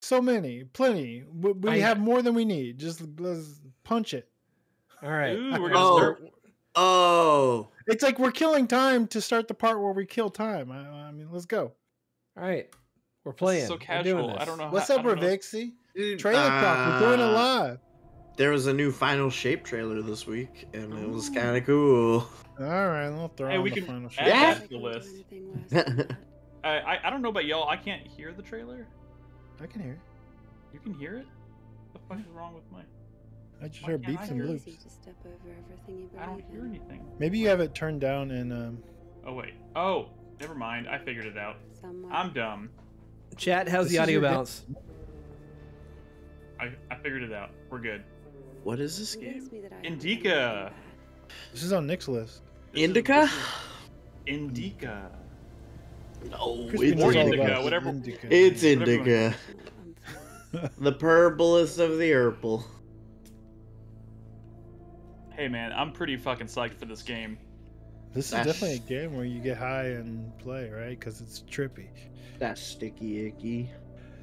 So many, plenty. We have more than we need. Just let's punch it. All right. Ooh, we're gonna start. Oh, It's like we're killing time to start the part where we kill time. I mean, let's go. All right. We're playing. So We're doing casual. this. I don't know. What's how, up, I don't know. Ravixie? dude, Trailer talk. We're doing it live. There was a new Final Shape trailer this week, and it was kind of cool. All right, I'll throw Hey, on we the can final add shot. that to the list. I don't know about y'all. I can't hear the trailer. I can hear it. You can hear it. What the fuck is wrong with my? I just Why heard can't beeps I and hear it? bloops. I don't hear anything. Maybe you have it turned down and Oh wait. Oh, never mind. I figured it out. I'm dumb. Chat, how's This the is audio your balance? I figured it out. We're good. What is this game? Indica. this is on Nick's list. Indica? Indica. No, Crispy it's knows all Indica, about whatever- Indica. It's Whatever you wanna Indica. The purplest of the purple. Hey man, I'm pretty fucking psyched for this game. This is That's- definitely a game where you get high and play, right? Because it's trippy. That's sticky icky.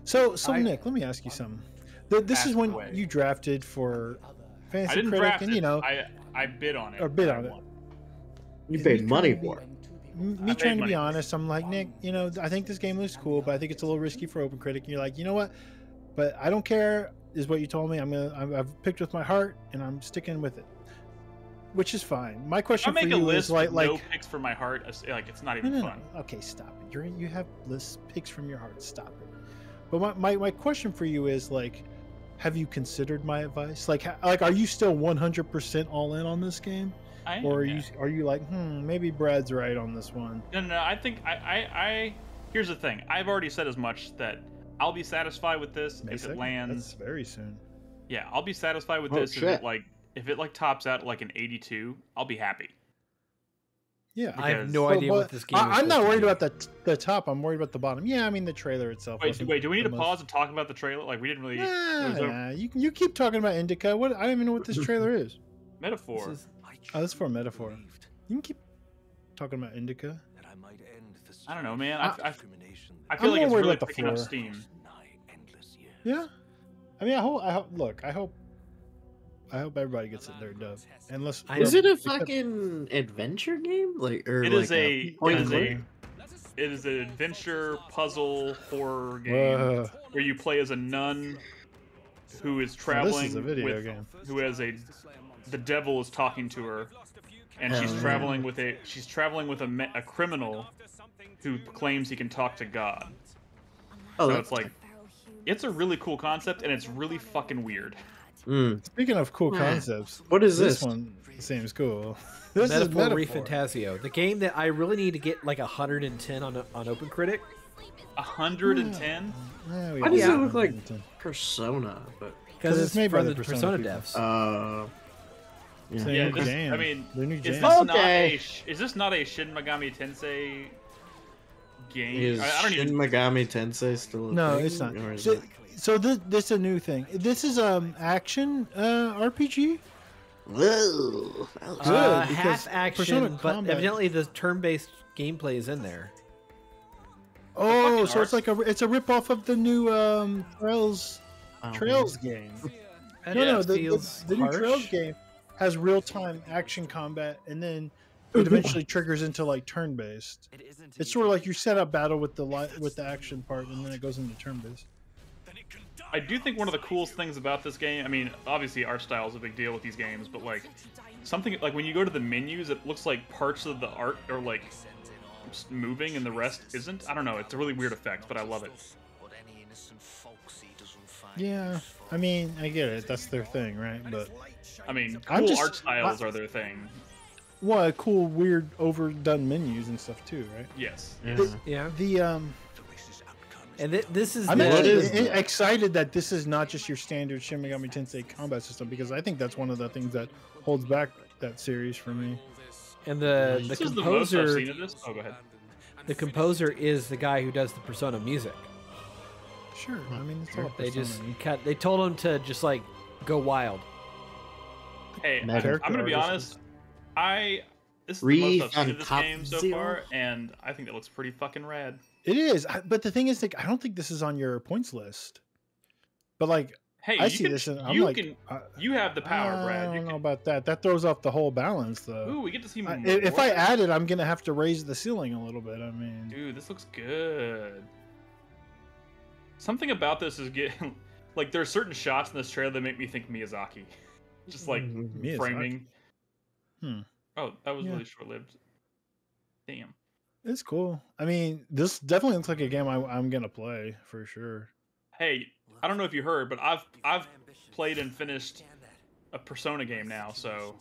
So I- Nick, let me ask you something. This is Ask when away. you drafted for I Fantasy didn't Critic, draft and it. you know, I bid on it. or bid I on it. won. You Me paid money trying to for it. me I trying paid to be money. honest, I'm like, Nick, you know, I think this game looks cool, but I think it's a little risky for Open Critic. And you're like, you know what? But I don't care, is what you told me. I've picked with my heart, and I'm sticking with it, which is fine. My I question for make a you list is like, with no picks for my heart. Like it's not no, even no, fun. no. Okay, stop it. You have lists, picks from your heart. Stop it. But my question for you is like, have you considered my advice? Like are you still 100% all in on this game, I am, or yeah. are you like, maybe Brad's right on this one? No. I think I. Here's the thing. I've already said as much that I'll be satisfied with this May if 2nd? it lands. That's very soon. Yeah, I'll be satisfied with Oh, this shit. if it tops out at like an 82. I'll be happy. Yeah, I have Because- no Well, idea but what this game is. I'm not supposed worried to about the top. I'm worried about the bottom. Yeah, I mean the trailer itself. Wait, do we need the to most- pause and talk about the trailer? Like we didn't really. it was a Nah, you keep talking about Indica. What? I don't even know what this trailer is. be. metaphor. This is- Oh, that's for a metaphor. You can keep talking about Indica. I don't know, man. I- I feel I'm like more it's worried really about the picking up floor. steam. Yeah, I mean, I hope. Look, I hope everybody gets it their dub. And let's. Is it a fucking adventure game? Like, or It like is a point it and is click? it is an adventure puzzle horror game Whoa. where you play as a nun who is Oh, traveling this is a video with game. who has the devil is talking to her, and she's Oh. traveling with a criminal who claims he can talk to God. Oh, So that's it's like it's a really cool concept, and it's really fucking weird. Speaking of cool Hmm. concepts, What is this this? one seems cool. This is Metaphor Metaphor. Refantasio, the game that I really need to get like 110 on Open Critic. 110. Yeah, we Why got does it that. look like Persona? But Because it's it's made by from the the Persona Persona people. devs. It's yeah. a Yeah, new this, game. I mean, The new is game. this not Okay. is this not a Shin Megami Tensei game? Is I don't Shin even. Megami Tensei still a No, thing, it's not. or is So, it- so this is a new thing. This is action RPG. Whoa. Good, because Half action, Persona but Combat- evidently the turn-based gameplay is in there. Oh, fucking so it's like it's a ripoff of the new Trails game. That No, the feels new harsh. Trails game has real-time action combat, and then it eventually triggers into like turn-based. It's sort of like you set up battle with the action part, and then it goes into turn-based. I do think one of the coolest things about this game. I mean, obviously art style is a big deal with these games, but like something like when you go to the menus, it looks like parts of the art are like just moving and the rest isn't. I don't know. It's a really weird effect, but I love it. Yeah, I mean, I get it. That's their thing, right? But I mean, I'm cool just- art styles are their thing. what cool, weird, overdone menus and stuff too, right? Yes. Yeah. Yeah, The and this is I'm the, What actually is that? excited that this is not just your standard Shin Megami Tensei combat system, because I think that's one of the things that holds back that series for me. and the This is the most I've composer. seen of this. Oh, go ahead. The composer is the guy who does the Persona music. Sure, I mean, it's all They Persona. just cut. They told him to just like go wild. Hey, I'm Character gonna be artists. honest. This is the most I've seen of this Top game so Zero. far, and I think it looks pretty fucking rad. It is, but the thing is, like, I don't think this is on your points list. But like, Hey, I you see can, this, and I'm you like, can, I, you have the power, I Brad. don't You know can, about that. That throws off the whole balance, though. ooh, we get to see more. If I add it, I'm gonna have to raise the ceiling a little bit. I mean, Dude, this looks good. Something about this is getting like there's certain shots in this trailer that make me think Miyazaki, just like Miyazaki. framing. Hmm. Oh, that was Yeah. really short-lived. Damn. It's cool. I mean, this definitely looks like a game I'm gonna play for sure. Hey, I don't know if you heard, but I've played and finished a Persona game now, so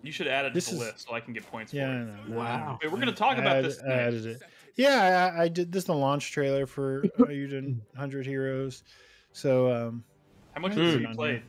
you should add it This to the is- list so I can get points Yeah, I for it. know. Wow. Wait, we're gonna talk about Add- this I next. added it. Yeah, I did this. The launch trailer for Ayuden 100 Heroes. So, How much Hmm. have you On played?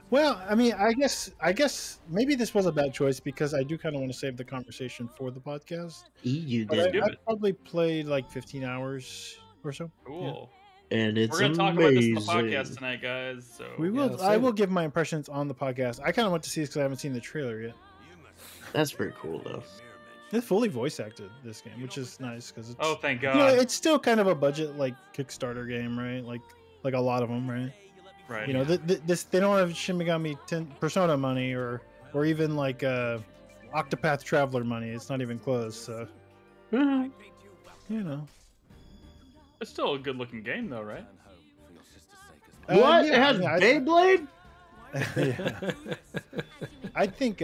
well, I mean, I guess maybe this was a bad choice because I do kind of want to save the conversation for the podcast. You But did. Give I it. probably played like 15 hours or so. Cool. And it's We're gonna talk about this in the amazing. podcast tonight, guys. So We will. Yeah, I save will it. give my impressions on the podcast. I kind of want to see this because I haven't seen the trailer yet. That's pretty cool, though. It's fully voice acted, this game, which is nice because it's. Oh, thank God. You know, it's still kind of a budget like Kickstarter game, right? Like a lot of them, right? right. You know, this they don't have Shin Megami Persona money or even like Octopath Traveler money. It's not even close. So you know, It's still a good-looking game, though, right? What? yeah, It has yeah, Beyblade? yeah. I think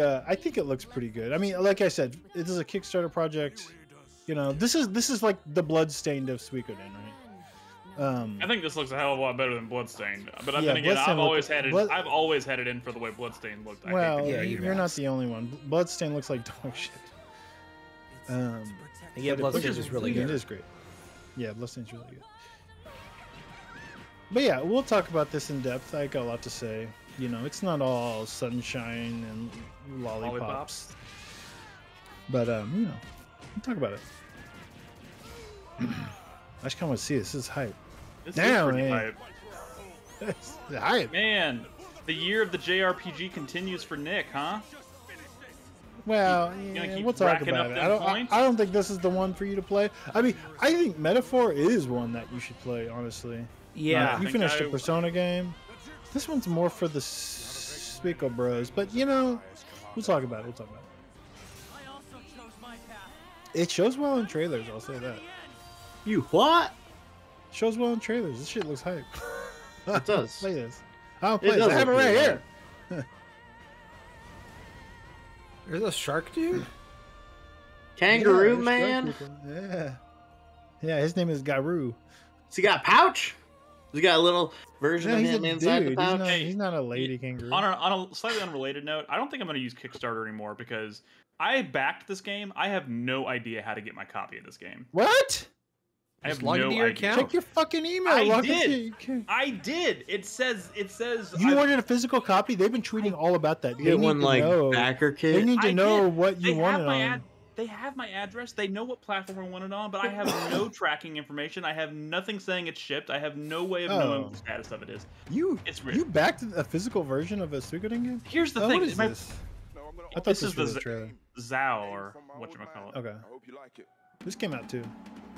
it looks pretty good. I mean, like I said, this is a Kickstarter project. You know, this is like the Bloodstained of Suikoden, right? I think this looks a hell of a lot better than Bloodstained. But Yeah, then again, Bloodstained I've always had it in for the way Bloodstained looked. I hate Well, the Yeah, game. you're not the only one. Bloodstained looks like dog shit. Yeah, but it Bloodstained looks- is really It good. is great. Yeah, Bloodstained's really good. But yeah, we'll talk about this in depth. I got a lot to say. You know, it's not all sunshine and lollipops. Lollipops. But you know, we'll talk about it. I just kind of want to see this. This is hype. This Damn, is pretty man. hype. It's hype. Man, the year of the JRPG continues for Nick, huh? Well, gonna yeah, keep we'll talk racking about up it. them points? I don't think this is the one for you to play. I mean, I think Metaphor is one that you should play. Honestly, Yeah. you think finished a I- Persona game. This one's more for the Spico Bros, but you know, we'll talk about it. We'll talk about it. It shows well in trailers. I'll say that. You what? Shows well in trailers. This shit looks hype. It does. Play this. I'll It play this. does I have it look right really here. There's a shark dude. Kangaroo Yeah, Man? there's shark people. Yeah. Yeah, his name is Garou. Has he got a pouch? Has he got a little version No, of he's a him inside the dude. pouch? He's not a lady kangaroo. On a slightly unrelated note, I don't think I'm going to use Kickstarter anymore because I backed this game. I have no idea how to get my copy of this game. What? I Just have log no into your idea. account. Check your fucking email. I Log did. into- you can't- I did. It says. You I- wanted a physical copy? They've been tweeting all about that. You They get need one to like know. backer They kit? need to I know did. what you They want have it my on. ad. They have my address. They know what platform I want it on, but I have no tracking information. I have nothing saying it's shipped. I have no way of knowing Oh. what the status of it is. You It's you real. backed a physical version of a Suikoden game? Here's the Oh, thing. what is my- this? I thought This this is was the a trailer. Zao or whatchamacallit. Okay. This came out too.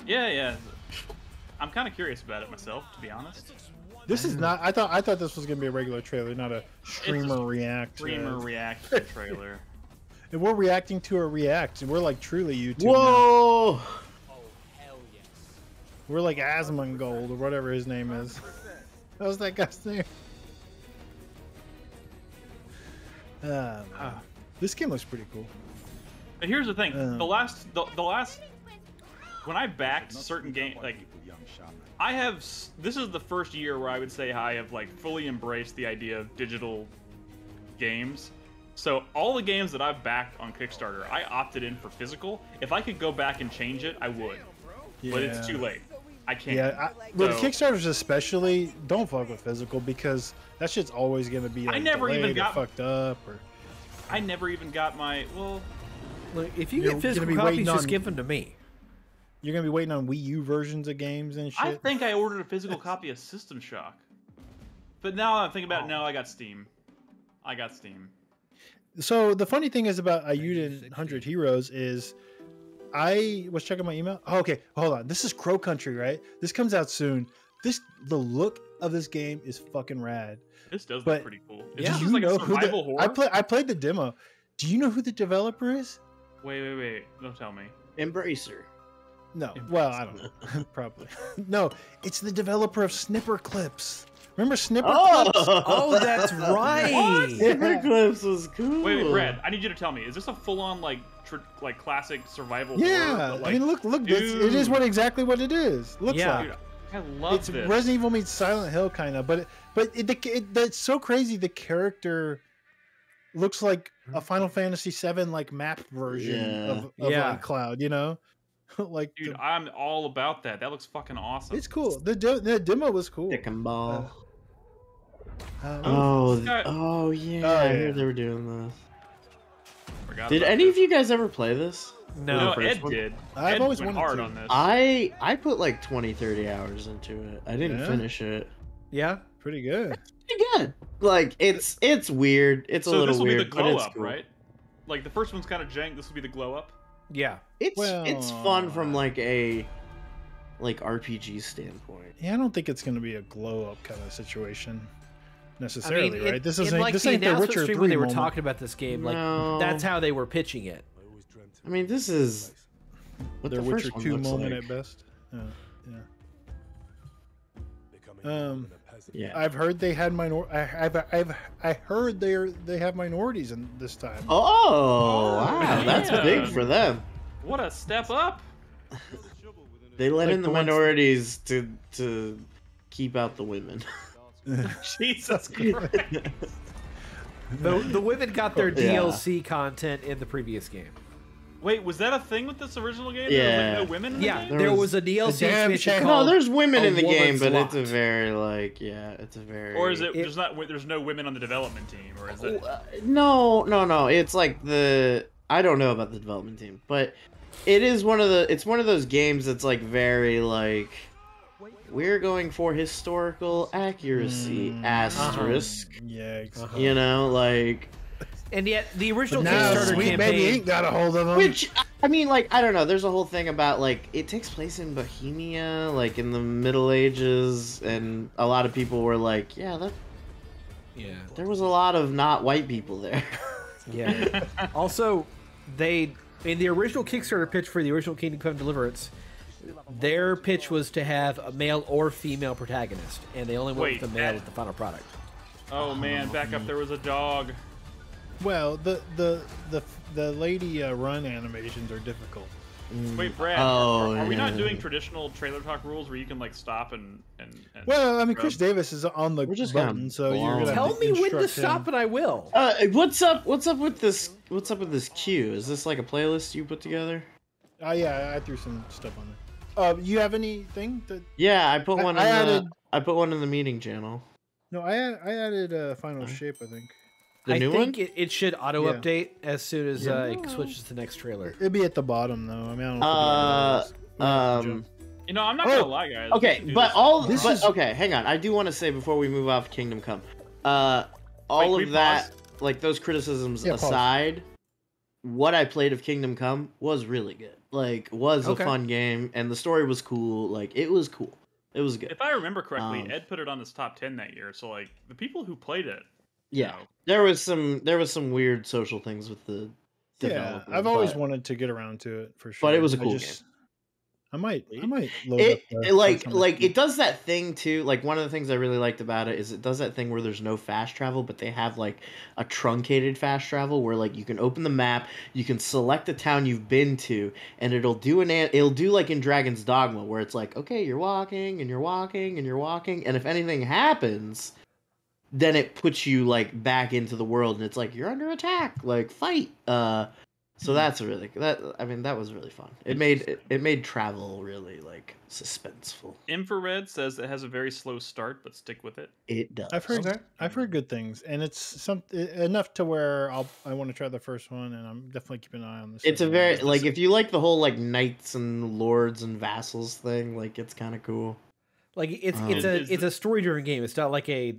Yeah. I'm kind of curious about it myself, to be honest. This is not. I thought this was gonna be a regular trailer, not a streamer react. Streamer react trailer. And we're reacting to a react. We're like truly YouTube. now. Whoa! We're like Asmongold or whatever his name is. That was that guy's name. This game looks pretty cool. But here's the thing: Um, the last when I backed certain game, like this is the first year where I would say I have like fully embraced the idea of digital games. So all the games that I've backed on Kickstarter, I opted in for physical. If I could go back and change it, I would. But it's too late. I can't. Yeah, with So- Kickstarters especially, don't fuck with physical because that shit's always gonna be like never even delayed or got- fucked up or. I never even got my Look, if you You're get physical gonna be copies, waiting just on- give them to me. You're gonna be waiting on Wii U versions of games and shit. I think I ordered a physical copy of System Shock. But now I'm thinking about it, no, I got Steam. So the funny thing is about Ayuden 100 Heroes is I was checking my email. Oh, okay, hold on. This is Crow Country, right? This comes out soon. the look of this game is fucking rad. This does But look pretty cool. Is yeah. this Do just you like a know who survival horror? I played the demo. Do you know who the developer is? Wait. Don't tell me. Embracer. No. Well, I don't know. Probably. No, it's the developer of Snipper Clips. Remember Snipper Clips? Oh, that's right. Snipper Clips was cool. Wait, Brad. I need you to tell me. Is this a full-on like classic survival horror? Yeah. But, like, I mean, look. It is exactly what it is. Looks Yeah. like. dude, I love It's this. Resident Evil meets Silent Hill kind of, but that's so crazy. The character looks like a Final Fantasy VII like map version of Yeah. like Cloud. You know, like Dude, I'm all about that. That looks fucking awesome. it's cool. The demo was cool. Dick and ball. Oh, this guy- Oh yeah, Oh, I yeah. heard they were doing this. Forgot Did about any this. of you guys ever play this? No. No, first Ed one? did. I've Ed always went wanted hard to. on this. I put like 20, 30 hours into it. I didn't Yeah? finish it. Yeah. Pretty good. Pretty good. Like it's weird. It's a So little this will weird, be the but glow it's up, cool. right? Like the first one's kind of jank. This will be the glow up. Yeah. It's fun from like a RPG standpoint. Yeah, I don't think it's going to be a glow up kind of situation necessarily, right? This in isn't. like This the ain't the announcement Witcher stream 3 when they were moment. talking about this game. Like No. that's how they were pitching it. I mean, this is what Their the Witcher first one 2 looks moment like. at best. Yeah. I've heard they had I heard they have minorities in this time. Oh wow, that's yeah. big for them. What a step up! They let Like in the the ones- minorities to keep out the women. Jesus Christ! The women got their Yeah. DLC content in the previous game. Wait, was that a thing with this original game? Yeah. There was like no women in the Yeah, game? there was was a DLC damn expansion shame. No, called there's women A in the game, Woman's but it's a Lot. very it's a very. Or is it, It- there's not? There's no women on the development team, or is it? No. It's like I don't know about the development team, but it is it's one of those games that's like very like we're going for historical accuracy asterisk. Yeah. You know, like And yet the original Now Kickstarter Sweet Baby campaign. ain't got a hold of them. which I mean, like I don't know. There's a whole thing about like it takes place in Bohemia, like in the Middle Ages, and a lot of people were like, yeah, Yeah. there was a lot of not white people there. Yeah. Also, they in the original Kickstarter pitch for the original Kingdom Come Deliverance, their pitch was to have a male or female protagonist, and they only went Wait, with the male that- with the final product. Oh man, back up. There was a dog. Well, the lady run animations are difficult. Wait, Brad. Oh, are we not yeah. doing traditional trailer talk rules where you can like stop and Well, I mean, Chris rub? Davis is on the We're just button, gonna so you're blow gonna him. have Tell to me when to instruct stop, him. and I will. What's up with this? What's up with this queue? Is this like a playlist you put together? Yeah, I threw some stuff on there. You have anything that? Yeah, I put one. I in added- I put one in the meeting channel. No, I added Final Shape. I think The I new think one. it should auto Yeah. update as soon as it switches to the next trailer. it'd be at the bottom though. I mean, I don't know. Um. You know, I'm not Oh, gonna lie, guys. Okay, We can do but this. all. This But is- okay, hang on. I do want to say before we move off Kingdom Come, all Wait, of we that, like those criticisms Yeah, pause. aside, what I played of Kingdom Come was really good. Like, was Okay. a fun game, and the story was cool. Like, it was cool. It was good. If I remember correctly, Um, Ed put it on his top 10 that year. So like the people who played it, Yeah, know. there was some weird social things with the Yeah, developer, I've always but wanted to get around to it for sure. it was a I cool just- I might load it, up. it like it does that thing too. Like one of the things I really liked about it is it does that thing where there's no fast travel, but they have like a truncated fast travel where like you can open the map, you can select the town you've been to, and it'll do like in Dragon's Dogma where it's like, okay, you're walking and you're walking and you're walking, and if anything happens, then it puts you like back into the world, and it's like you're under attack, like fight. So that's really that was really fun. It made travel really like suspenseful. Infrared says it has a very slow start, but stick with it. It does. I've heard good things, and it's enough to where I want to try the first one, and I'm definitely keeping an eye on this. It's a very like if you like the whole like knights and lords and vassals thing, like it's kind of cool. Like it's Is a story driven game. It's not like a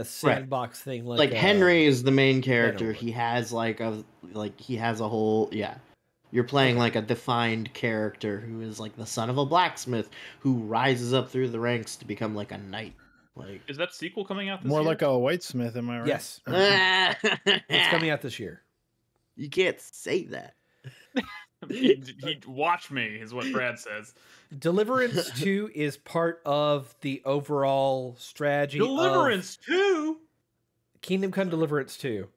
sandbox thing. Like Henry is the main character. Overlord. He has he has a whole You're playing like a defined character who is like the son of a blacksmith who rises up through the ranks to become like a knight. Like Is that sequel coming out this More year? like a whitesmith, am I right? Yes, it's coming out this year. You can't say that. He'd watch me, is what Brad says. Deliverance 2 is part of the overall strategy. Deliverance 2? Kingdom Come Deliverance 2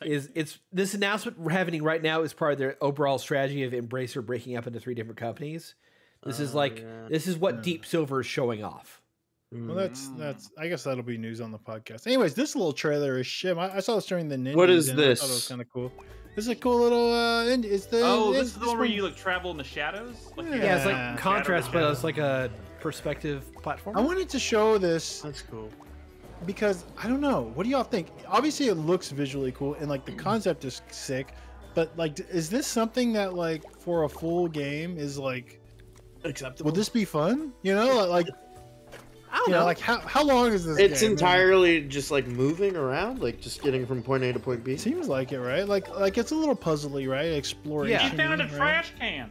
it's this announcement we're having right now is part of their overall strategy of Embracer breaking up into 3 different companies. This is this is what Deep Silver is showing off. Well, that's. I guess that'll be news on the podcast. Anyways, this little trailer is shit. I saw this during the Nindies. What is and I this? thought it was kind of cool. This is a cool little. It's the. This is the one where you like travel in the shadows. Like, Yeah, it's like Yeah. contrast, but it's like a perspective platform. I wanted to show this That's cool. because I don't know. What do y'all think? Obviously, it looks visually cool and like the concept is sick. But like, is this something that like for a full game is like Acceptable. would this be fun? You know, like I don't you know, know. like how long is this? It's game? entirely just like moving around, like just getting from point A to point B. Seems like it, right? Like it's a little puzzly, right? Exploration. you found a right? trash can.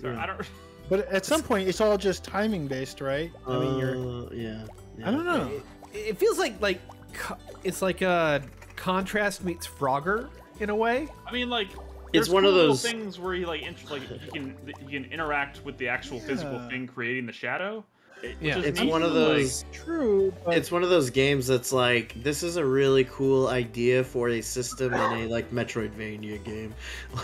Sorry, I don't. But at some point, it's all just timing based, right? I mean, you're. Yeah. I don't know. It feels like it's like a contrast meets Frogger in a way. I mean, like, It's there's one of cool little those- things where you like, you can interact with the actual physical Yeah. thing creating the shadow. Yeah. Which is It's neat, one of like- those. True. But It's one of those games that's like, this is a really cool idea for a system in a like Metroidvania game.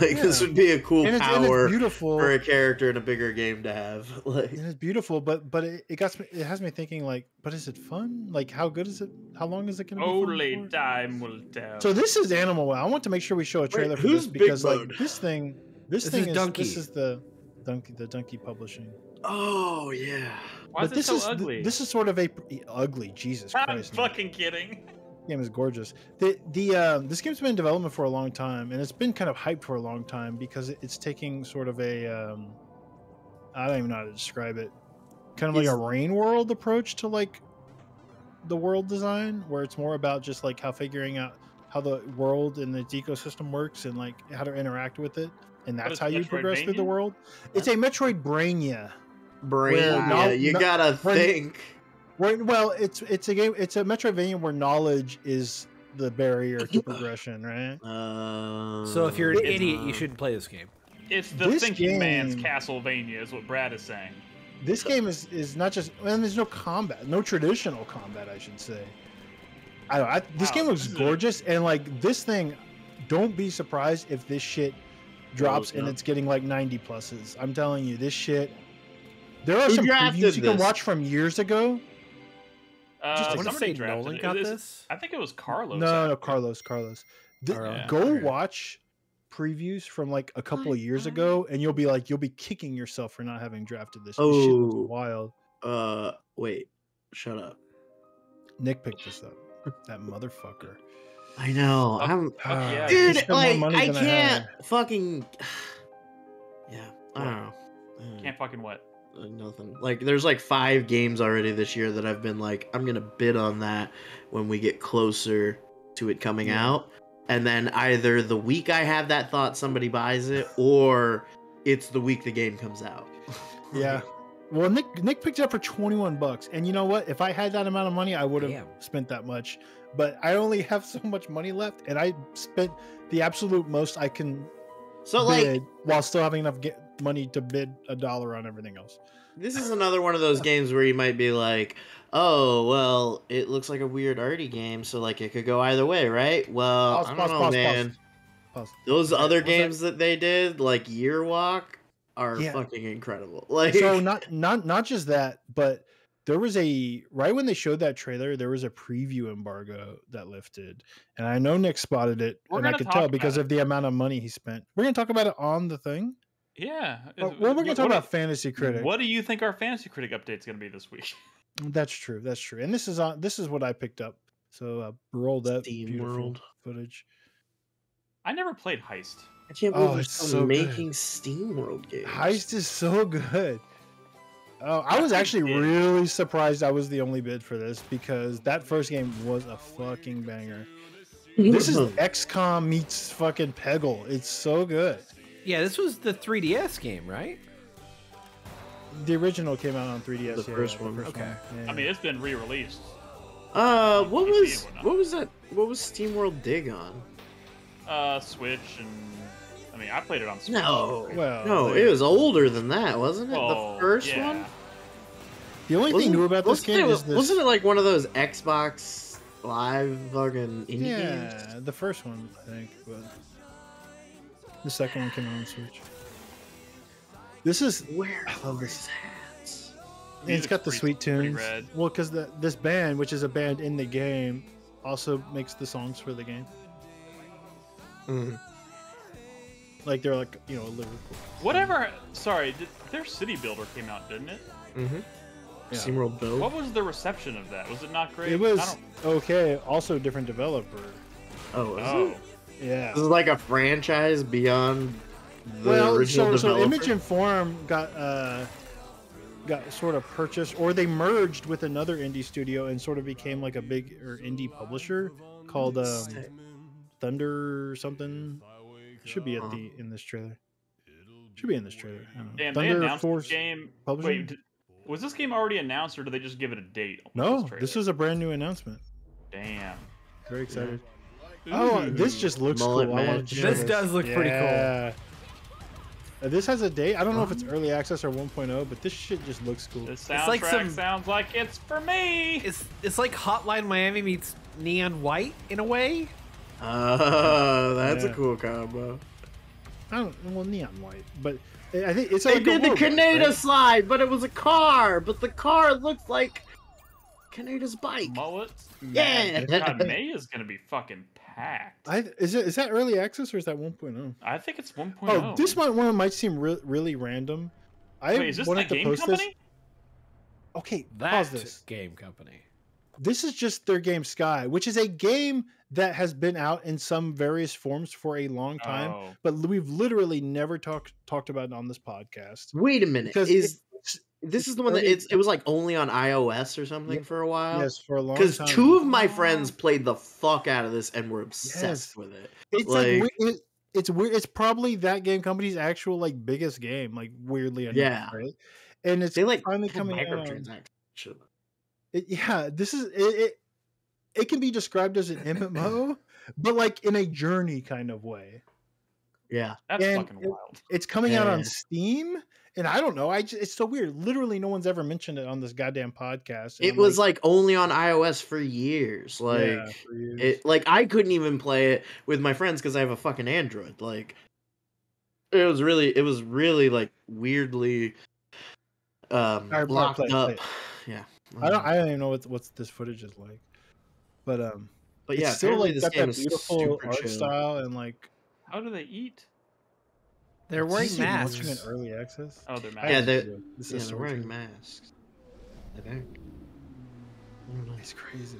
Like this Yeah. would be a cool and it's power beautiful. for a character in a bigger game to have. Like, And it's beautiful, but it has me thinking like, but is it fun? Like, how good is it? How long is it going to be? fun Only for? time will tell. So this is Animal Well. I want to make sure we show a trailer for who's this because Big like Mode? this thing This is Donkey. This is the Donkey Publishing. oh yeah. Why is but it this so is ugly? this is sort of a ugly. Jesus I'm Christ! man. fucking kidding. Game is gorgeous. This game's been in development for a long time, and it's been kind of hyped for a long time because it's taking sort of a I don't even know how to describe it, kind of like a Rain World approach to like the world design, where it's more about just like how figuring out how the world and its ecosystem works and like how to interact with it, and that's it's how you progress through the Metroidvania? world. It's a Metroidvania. Brain. Well, yeah, you no- gotta when- think. Well, it's a game. It's a Metroidvania where knowledge is the barrier to progression, right? So if you're an It's- idiot, you shouldn't play this game. It's the This thinking man's game- Castlevania, is what Brad is saying. This game is not just, and there's no combat, no traditional combat, I should say. This Wow, game looks this is a- gorgeous, and like this thing, don't be surprised if this shit drops and no. it's getting like 90 pluses. I'm telling you, this shit. There are Who some drafted previews you can this? watch from years ago. I want to somebody say drafted Nolan it. got Is- this. I think it was Carlos. No, actually. Carlos. Alright. Go Okay. watch previews from like a couple of years ago, and you'll be kicking yourself for not having drafted this. This shit looks Oh. wild. Wait. Shut up. Nick picked this up. That motherfucker. I know. I'm. Fuck yeah. He Dude, spent more like money I than I can't had. fucking. Yeah, I don't know. Can't fucking what? Nothing. Like, there's like 5 games already this year that I've been like, I'm gonna bid on that when we get closer to it coming out, and then either the week I have that thought somebody buys it, or it's the week the game comes out. Yeah. Well, Nick picked it up for $21, and you know what? If I had that amount of money, I would have Damn. spent that much. But I only have so much money left, and I spent the absolute most I can So like, bid while still having enough money to bid $1 on everything else. this is another one of those games where you might be like, oh, well, it looks like a weird arty game, so like it could go either way, right? Well, I don't know, man. Pause. Those other What's that? games that they did, like Year Walk, are Yeah. fucking incredible. Like, So not just that, but there was right when they showed that trailer, there was a preview embargo that lifted, and I know Nick spotted it, We're and I gonna could talk tell about because it. of the amount of money he spent. We're gonna talk about it on the thing. Yeah. Well, we're gonna talk about Fantasy Critic. What do you think our Fantasy Critic update's gonna be this week? That's true. That's true. And this is what I picked up. So roll that Steam beautiful World. footage. I never played Heist. I can't believe Oh, they're it's still so good. making Steam World games. Heist is so good. Oh, I was actually Yeah. really surprised I was the only bid for this because that first game was a fucking banger. This is XCOM meets fucking Peggle. It's so good. Yeah, this was the 3DS game, right? The original came out on 3DS. The first one. Okay. Yeah. I mean, it's been re-released. What PC and was that? What was SteamWorld Dig on? Switch and I mean, I played it on Switch. No, Well, no, they- it was older than that, wasn't it? Oh, The first yeah. one. The only thing new about this game is this. Wasn't it like one of those Xbox Live fucking indie games? Yeah, the first one, I think, but the second one came out on Switch. This is Where I love are this. his hats? and it's got the sweet pretty tunes. rad. Well, because this band, which is a band in the game, also makes the songs for the game. Mm. Like they're like a Liverpool. Whatever. Sorry, their City Builder came out, didn't it? Mm-hmm. Yeah. SteamWorld Build. What was the reception of that? Was it not great? It was okay. Also, a different developer. Oh, is Oh, it? Yeah. This is like a franchise beyond the Well, original so developer. Image and Form got sort of purchased, or they merged with another indie studio and sort of became like a big indie publisher called Thunder something. Should be at the in this trailer. Should be in this trailer. I don't know. damn! They Thunder announced Force this game. Publishing? Wait, was this game already announced, or did they just give it a date? with No, trailer? this is a brand new announcement. Damn. Very excited. Oh, this just looks Mullet cool. I wanted match. to show This does look pretty cool. Yeah. This has a date. I don't know if it's early access or 1.0, but this shit just looks cool. This soundtrack like some- sounds like it's for me. It's like Hotline Miami meets Neon White in a way. Oh, that's Yeah. a cool combo. Well, neon white, but I think it's They like did a the robot, Kaneda right? slide, but it was a car. But the car looked like Kaneda's bike. Mullets. Yeah. God, May is gonna be fucking packed. Is that early access or is that 1.0? I think it's 1.0. Oh, this one might seem really random. I Wait, is this wanted the to game post company? this. Okay, That pause this. game company. This is just their game Sky, which is a game that has been out in some various forms for a long time, Oh. but we've literally never talked about it on this podcast. Wait a minute. Because This is the one that it was like only on iOS or something Yeah. for a while? Yes, for a long Because time. 2 of my friends played the fuck out of this and were obsessed Yes. with it. It's like- it's weird. It's probably that game company's actual like biggest game, like weirdly enough, Yeah. right? And it's They like finally put coming out. microtransactions. Yeah, this is it. It can be described as an MMO, but like in a journey kind of way. Yeah. That's And fucking wild. It's coming out on Yeah. Steam, and I don't know. It's so weird. Literally, no one's ever mentioned it on this goddamn podcast. and It I'm was like only on iOS for years. Like yeah, for years. it like I couldn't even play it with my friends because I have a fucking Android. Like it was really like weirdly Alright, locked play up. it. Yeah. I don't even know what's this footage is like, but But it's yeah, still apparently like this got game that is beautiful super art chill. style and like How do they eat? They're wearing Is this even watching masks. an early access. Oh, they're I mad. Yeah, have they're- to do it. This Yeah, is they're so wearing weird. masks. I think. I don't know. It's crazy.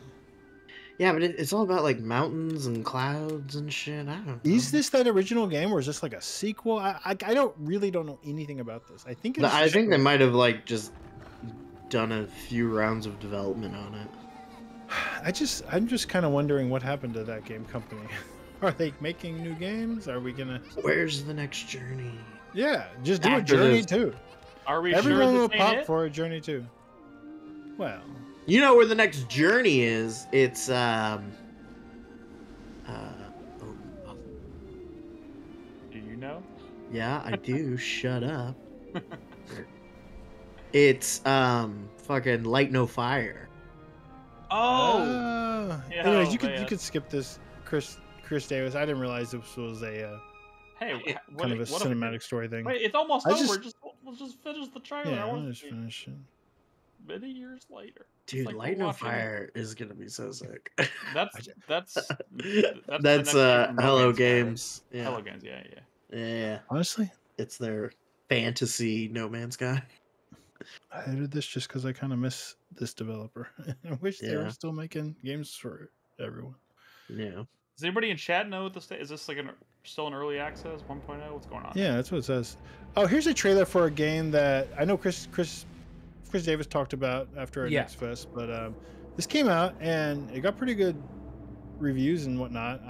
Yeah, but it's all about like mountains and clouds and shit. I don't know. Is this that original game, or is this like a sequel? I don't know anything about this. I think it's I think they might have like just done a few rounds of development on it. I'm just kind of wondering what happened to that game company. Are they making new games? Are we gonna? Where's the next journey? Yeah, just do a After Journey this- too. Are we Everyone sure will this pop ain't it? for a Journey too. Well, You know where the next journey is? It's oh, Do you know? yeah, I do. Shut up. It's fucking Light No Fire. Oh, yeah, anyways, you man. could skip this, Chris Davis. I didn't realize this was a hey, what, kind of a what are we cinematic doing? story thing. Wait, it's almost I over. just- Let's just finish the trailer. Yeah, I I'll want just to see finish it. many years later. Dude, like Light we're No watching- Fire is gonna be so sick. That's That's the next game from No Hello Man's Sky, right? Games. Yeah. Hello Games, yeah. Yeah, Honestly, it's their fantasy No Man's Sky. I did this just because I kind of miss this developer. I wish they were Yeah. still making games for everyone. Yeah. Does anybody in chat know what this is? This like still an early access 1.0? What's going on? Yeah, that's what it says. Oh, here's a trailer for a game that I know Chris Davis talked about after our Yeah. Next Fest, but this came out and it got pretty good reviews and whatnot.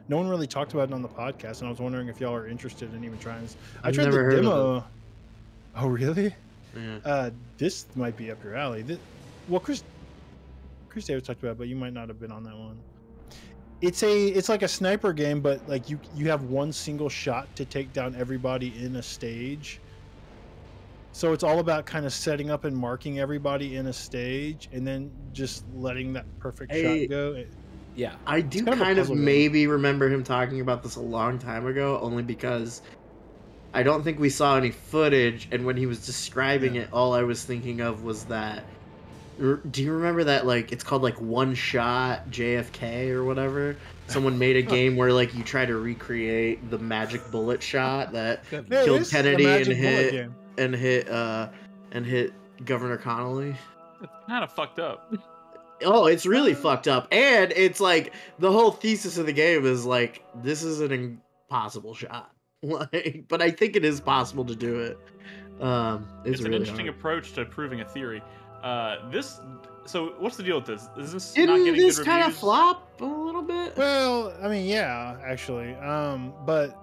No one really talked about it on the podcast, and I was wondering if y'all are interested in even trying this. I tried the demo. Oh, really? Yeah. This might be up your alley. Well, Chris Davis talked about it, but you might not have been on that one. It's like a sniper game, but like you have one single shot to take down everybody in a stage. So it's all about kind of setting up and marking everybody in a stage, and then just letting that perfect shot go. Yeah, I do kind of maybe remember him talking about this a long time ago, only because I don't think we saw any footage, and when he was describing it, all I was thinking of was that. Do you remember that, like, it's called, like, One Shot JFK or whatever? Someone made a game where, like, you try to recreate the magic bullet shot that killed Kennedy and hit Governor Connolly. It's kind of fucked up. Oh, it's really fucked up. And it's, like, the whole thesis of the game is, like, this is an impossible shot. Like, but I think it is possible to do it. It's an really interesting approach to proving a theory. So what's the deal with this? Is this Didn't not getting this good kind of reviews? flop a little bit? Well, I mean, yeah, actually. But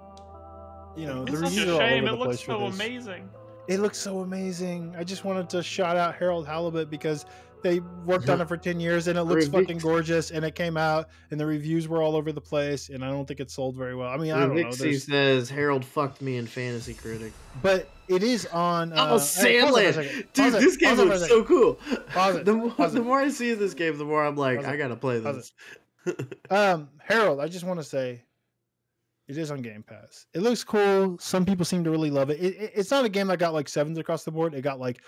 you know, the It's such reviews a are all shame. over It the looks place so for this. amazing. It looks so amazing. I just wanted to shout out Harold Halibut because they worked on it for 10 years and it looks fucking gorgeous, and it came out and the reviews were all over the place, and I don't think it sold very well. I mean, I don't know. Vixie says Harold fucked me in Fantasy Critic. But it is on Sandland. Dude, this game looks so cool. The more I see this game, the more I'm like, I gotta play this. Harold, I just want to say it is on Game Pass. It looks cool. Some people seem to really love it. It's not a game that got like 7s across the board. It got like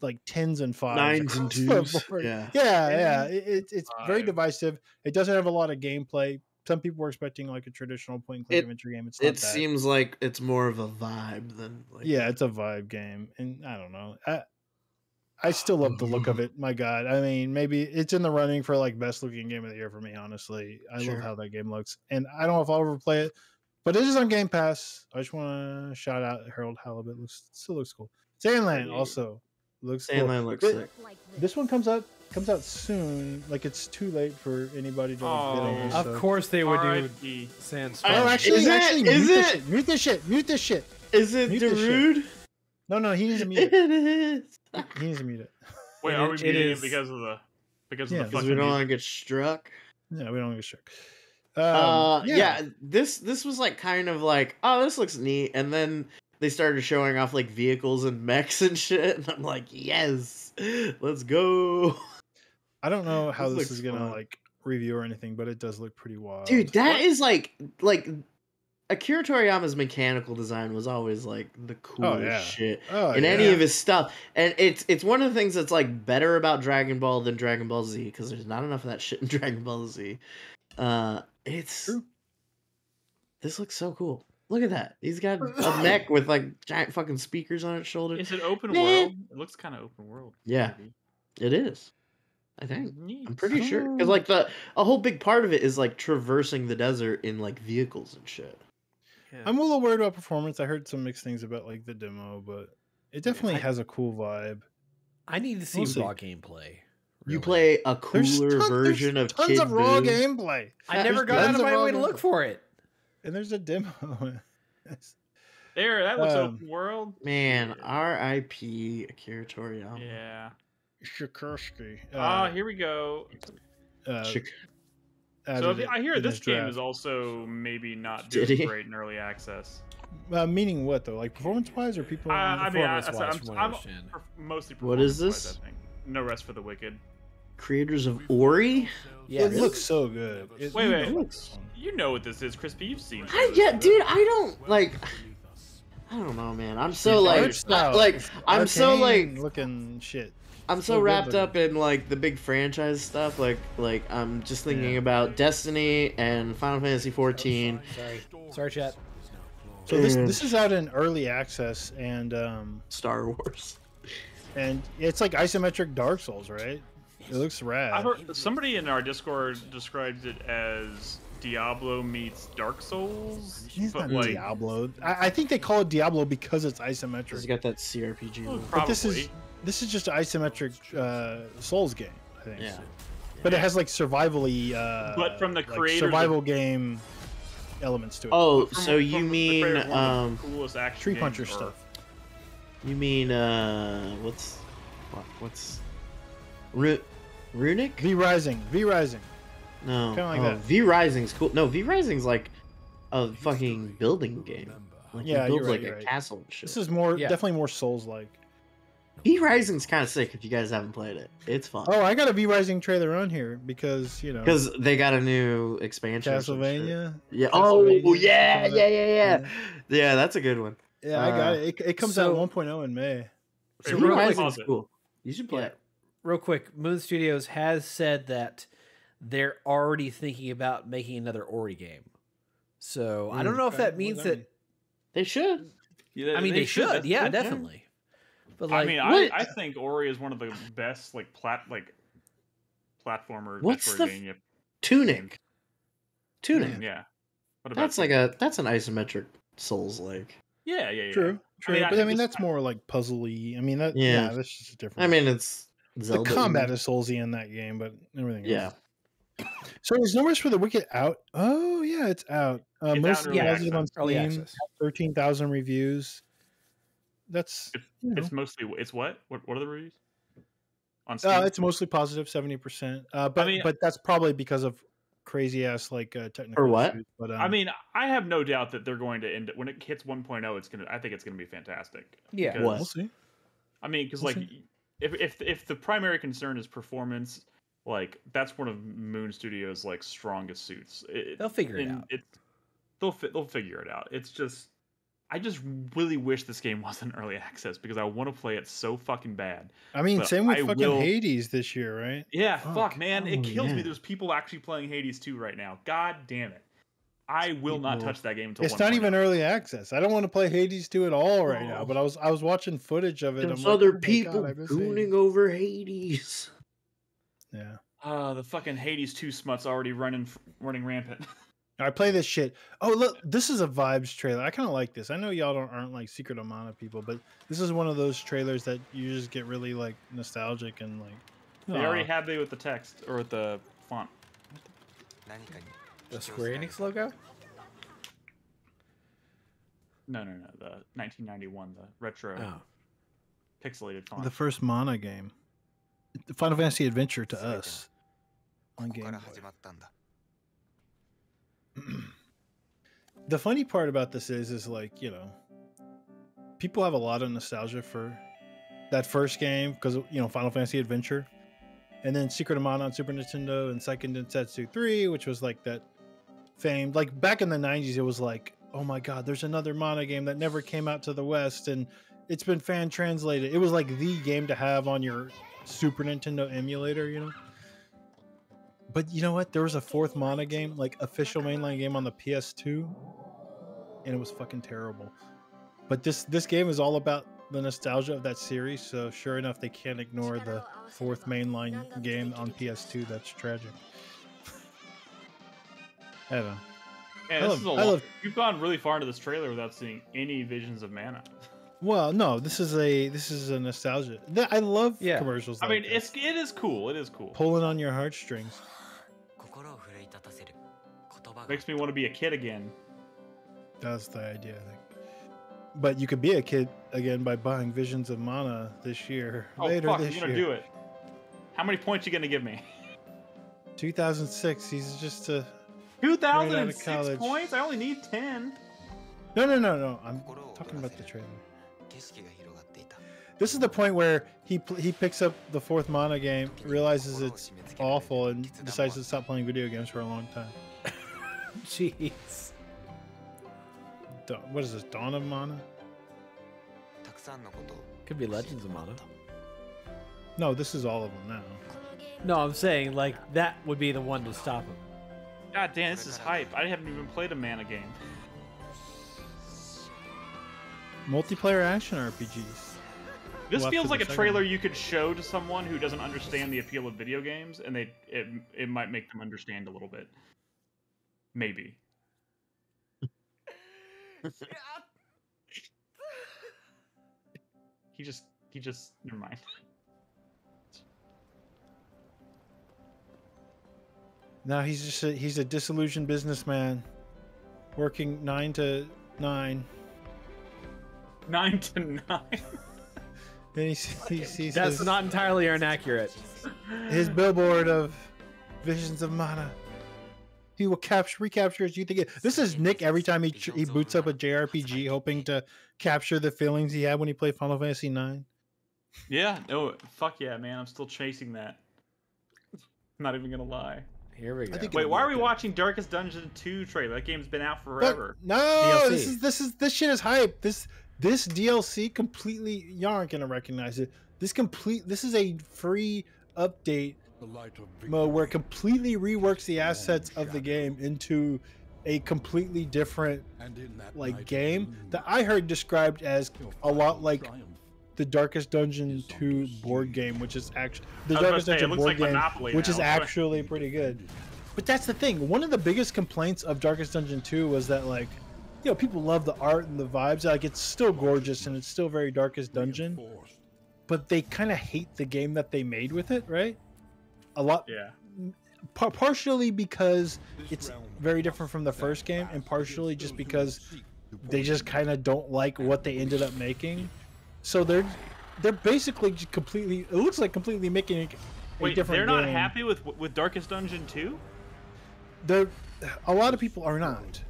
10s and 5s, 9s and 2s. Yeah. It's very divisive. It doesn't have a lot of gameplay. Some people were expecting like a traditional point and click adventure game. It's not it seems like it's more of a vibe than like it's a vibe game, and I don't know. I still love the look of it. My God, I mean, maybe it's in the running for like best looking game of the year for me. Honestly, I love how that game looks, and I don't know if I'll ever play it, but it is on Game Pass. I just want to shout out Harold Halibut. Still looks cool. Sandland also looks cool. Sandland looks sick. This one comes out soon. Like, it's too late for anybody to like, get on this. Of course they would do Sandstorm. Oh, actually, mute this shit. Is it Darude? No, he needs to mute it. It is. He needs to mute it. Wait, are we muting it because of the because we don't want to get struck? Yeah, we don't want to get struck. This was like kind of like, oh, this looks neat, and then they started showing off like vehicles and mechs and shit, and I'm like, yes, let's go. I don't know how this is gonna like review or anything, but it does look pretty wild. Dude, that is like Akira Toriyama's mechanical design was always like the coolest shit in any of his stuff, and it's one of the things that's like better about Dragon Ball than Dragon Ball Z, because there's not enough of that shit in Dragon Ball Z. It's true. This looks so cool. Look at that. He's got a mech with like giant fucking speakers on its shoulder. Is it open world? It looks kind of open world. Yeah, it is. I think. I'm pretty sure, because like a whole big part of it is like traversing the desert in like vehicles and shit. Yeah. I'm a little worried about performance. I heard some mixed things about like the demo, but it definitely has a cool vibe. I need to see raw gameplay. Really. You play a cooler version of tons of raw gameplay. I never got out of my way to look for it. And there's a demo. There, that looks open world. Man, R.I.P. Akira Toriyama. Yeah. Sikorsky. Here we go. So I hear this game is also maybe not doing great in early access. Meaning what though? Like performance-wise, or people? I'm mostly. What is this? I think. No Rest for the Wicked. Creators of Ori. Yeah, it looks so good. Wait. You know what this is, Crispy? You've seen it. Dude, I don't like. I don't know, man. I'm so I'm so looking shit. I'm so wrapped up in like the big franchise stuff. Like I'm just thinking about Destiny and Final Fantasy 14. Sorry, chat. So this is out in early access, and Star Wars, and it's like isometric Dark Souls, right? It looks rad. I heard somebody in our Discord described it as Diablo meets Dark Souls. It's not Diablo. I think they call it Diablo because it's isometric. It's got that CRPG look. But this is just an isometric Souls game, I think. Yeah. But it has like survival-y, But from the like creators survival game elements to it. Oh, From- so you from the mean creator of one of the coolest action Tree games Puncher or- stuff. you mean what's Runic? V Rising. No. Kinda like oh, that. V Rising's cool. No, V Rising's like a fucking building game. Like Yeah, you you're build right, like you're a right. castle and shit. This is more Yeah. definitely more Souls-like. V Rising's kind of sick if you guys haven't played it. It's fun. Oh, I got a V Rising trailer on here because you know Because they got a new expansion. or some shit. Castlevania. Yeah. Oh, Castlevania yeah, coming yeah, up. yeah, yeah. Yeah, that's a good one. Yeah, I got it. It comes so- out 1.0 in May. So V real quick, Rising's cool. You should play Yeah. it. real quick, Moon Studios has said that they're already thinking about making another Ori game. So I don't know if Okay, that what means does that. that mean? They should. Yeah, I mean, they should. That's- Yeah, yeah. definitely. But I like, mean, what- I think Ori is one of the best platformer What's the Metroidvania. Tunic. Tunic. Yeah. What about That's you? like that's an isometric Souls like. Yeah. True. mean, But I mean, just- that's more like puzzly. I mean, that Yeah. yeah, that's just different. I mean, it's the Zelda. combat is Soulsy in that game, but everything. Yeah. Else. So there's numbers for the Wicked out. Oh yeah, it's out. It's Most out of in it early has it on early Steam. access. 13,000 reviews. That's you know. It's mostly. It's what? What are the reviews? On Steam. It's mostly positive, 70%. But mean- but that's probably because of crazy ass like technical Or what? issues. But I mean, I have no doubt that they're going to end when it hits 1.0. It's gonna. I think it's gonna be fantastic. Yeah. Because- What? we'll see. I mean, because We'll like, if the primary concern is performance, like that's one of Moon Studios' like strongest suits. they'll figure it and out. They'll figure it out. It's just, I just really wish this game wasn't early access because I want to play it so fucking bad. I mean, but same with I fucking will- Hades this year, right? Yeah, Fuck. fuck, man, it Oh, kills me. yeah. There's people actually playing Hades 2 right now. God damn it. I will not People- touch that game until It's not 1.0. even early access. I don't want to play Hades 2 at all right now. Oh. But I was watching footage of it. There's I'm like, other oh my people God, I miss gooning Hades. over Hades. Yeah, The fucking Hades 2 smut's already running rampant. I play this shit. Oh look, this is a vibes trailer. I kind of like this. I know y'all aren't like Secret of Mana people, but this is one of those trailers that you just get really like nostalgic and like. They already aw. had me with the text or with the font. The Square Enix logo. No, the 1991, the retro Oh, pixelated font. The first Mana game, the Final Fantasy Adventure to us on Game Boy. The funny part about this is like, you know, people have a lot of nostalgia for that first game because, you know, Final Fantasy Adventure, and then Secret of Mana on Super Nintendo, and Seiken Densetsu 3, which was like that famed, like back in the 90s, it was like, oh my God, there's another Mana game that never came out to the West, and it's been fan translated. It was like the game to have on your Super Nintendo emulator, you know? But you know what? There was a fourth Mana game, like official mainline game on the PS2, and it was fucking terrible. But this game is all about the nostalgia of that series, so sure enough, they can't ignore the fourth mainline game on PS2. That's tragic. I don't know. Man, I this is a love- I lot. love- You've gone really far into this trailer without seeing any visions of Mana. Well, no, this is a nostalgia. I love Yeah. commercials. I like mean, this. it is cool. It is cool. Pulling on your heartstrings. Makes me want to be a kid again. That's the idea, I think. But you could be a kid again by buying Visions of Mana this year. Oh Later fuck, this you're gonna year. do it. How many points you gonna give me? 2006. He's just a 2006 college. points? I only need 10. no. I'm talking about the trailer. This is the point where he picks up the fourth Mana game, realizes it's awful, and decides to stop playing video games for a long time. jeez. What is this? Dawn of Mana? Could be Legends of Mana. No, this is all of them now. No, I'm saying like that would be the one to stop him. God damn, this is hype. I haven't even played a Mana game. Multiplayer action RPGs. This Well, feels after like the a second trailer one. you could show to someone who doesn't understand the appeal of video games, and it might make them understand a little bit. Maybe. he just never mind. Now he's a disillusioned businessman, working 9 to 9. 9 to 9. And he sees That's not entirely inaccurate. his billboard of Visions of Mana. He will recapture his youth again. This is Nick every time he boots up a JRPG, hoping to capture the feelings he had when he played Final Fantasy IX. Yeah, no, fuck yeah, man. I'm still chasing that. I'm not even gonna lie. Here we go. Wait, why are we watching Darkest Dungeon 2 trailer? That game's been out forever. No, DLC. this shit is hype. This DLC completely, y'all aren't gonna recognize it. This is a free update mode where it completely reworks the assets of the game into a completely different like game that I heard described as a lot like the Darkest Dungeon 2 board game, which is actually the Darkest Dungeon board game, which is actually pretty good. But that's the thing. One of the biggest complaints of Darkest Dungeon 2 was that, like, you know, people love the art and the vibes. Like, it's still gorgeous and it's still very Darkest Dungeon, but they kind of hate the game that they made with it, right? A lot. Yeah. Partially because it's very different from the first game, and partially just because they just kind of don't like what they ended up making. So they're basically completely. It looks like completely making a different. They're not game. happy with Darkest Dungeon 2? A lot of people are not,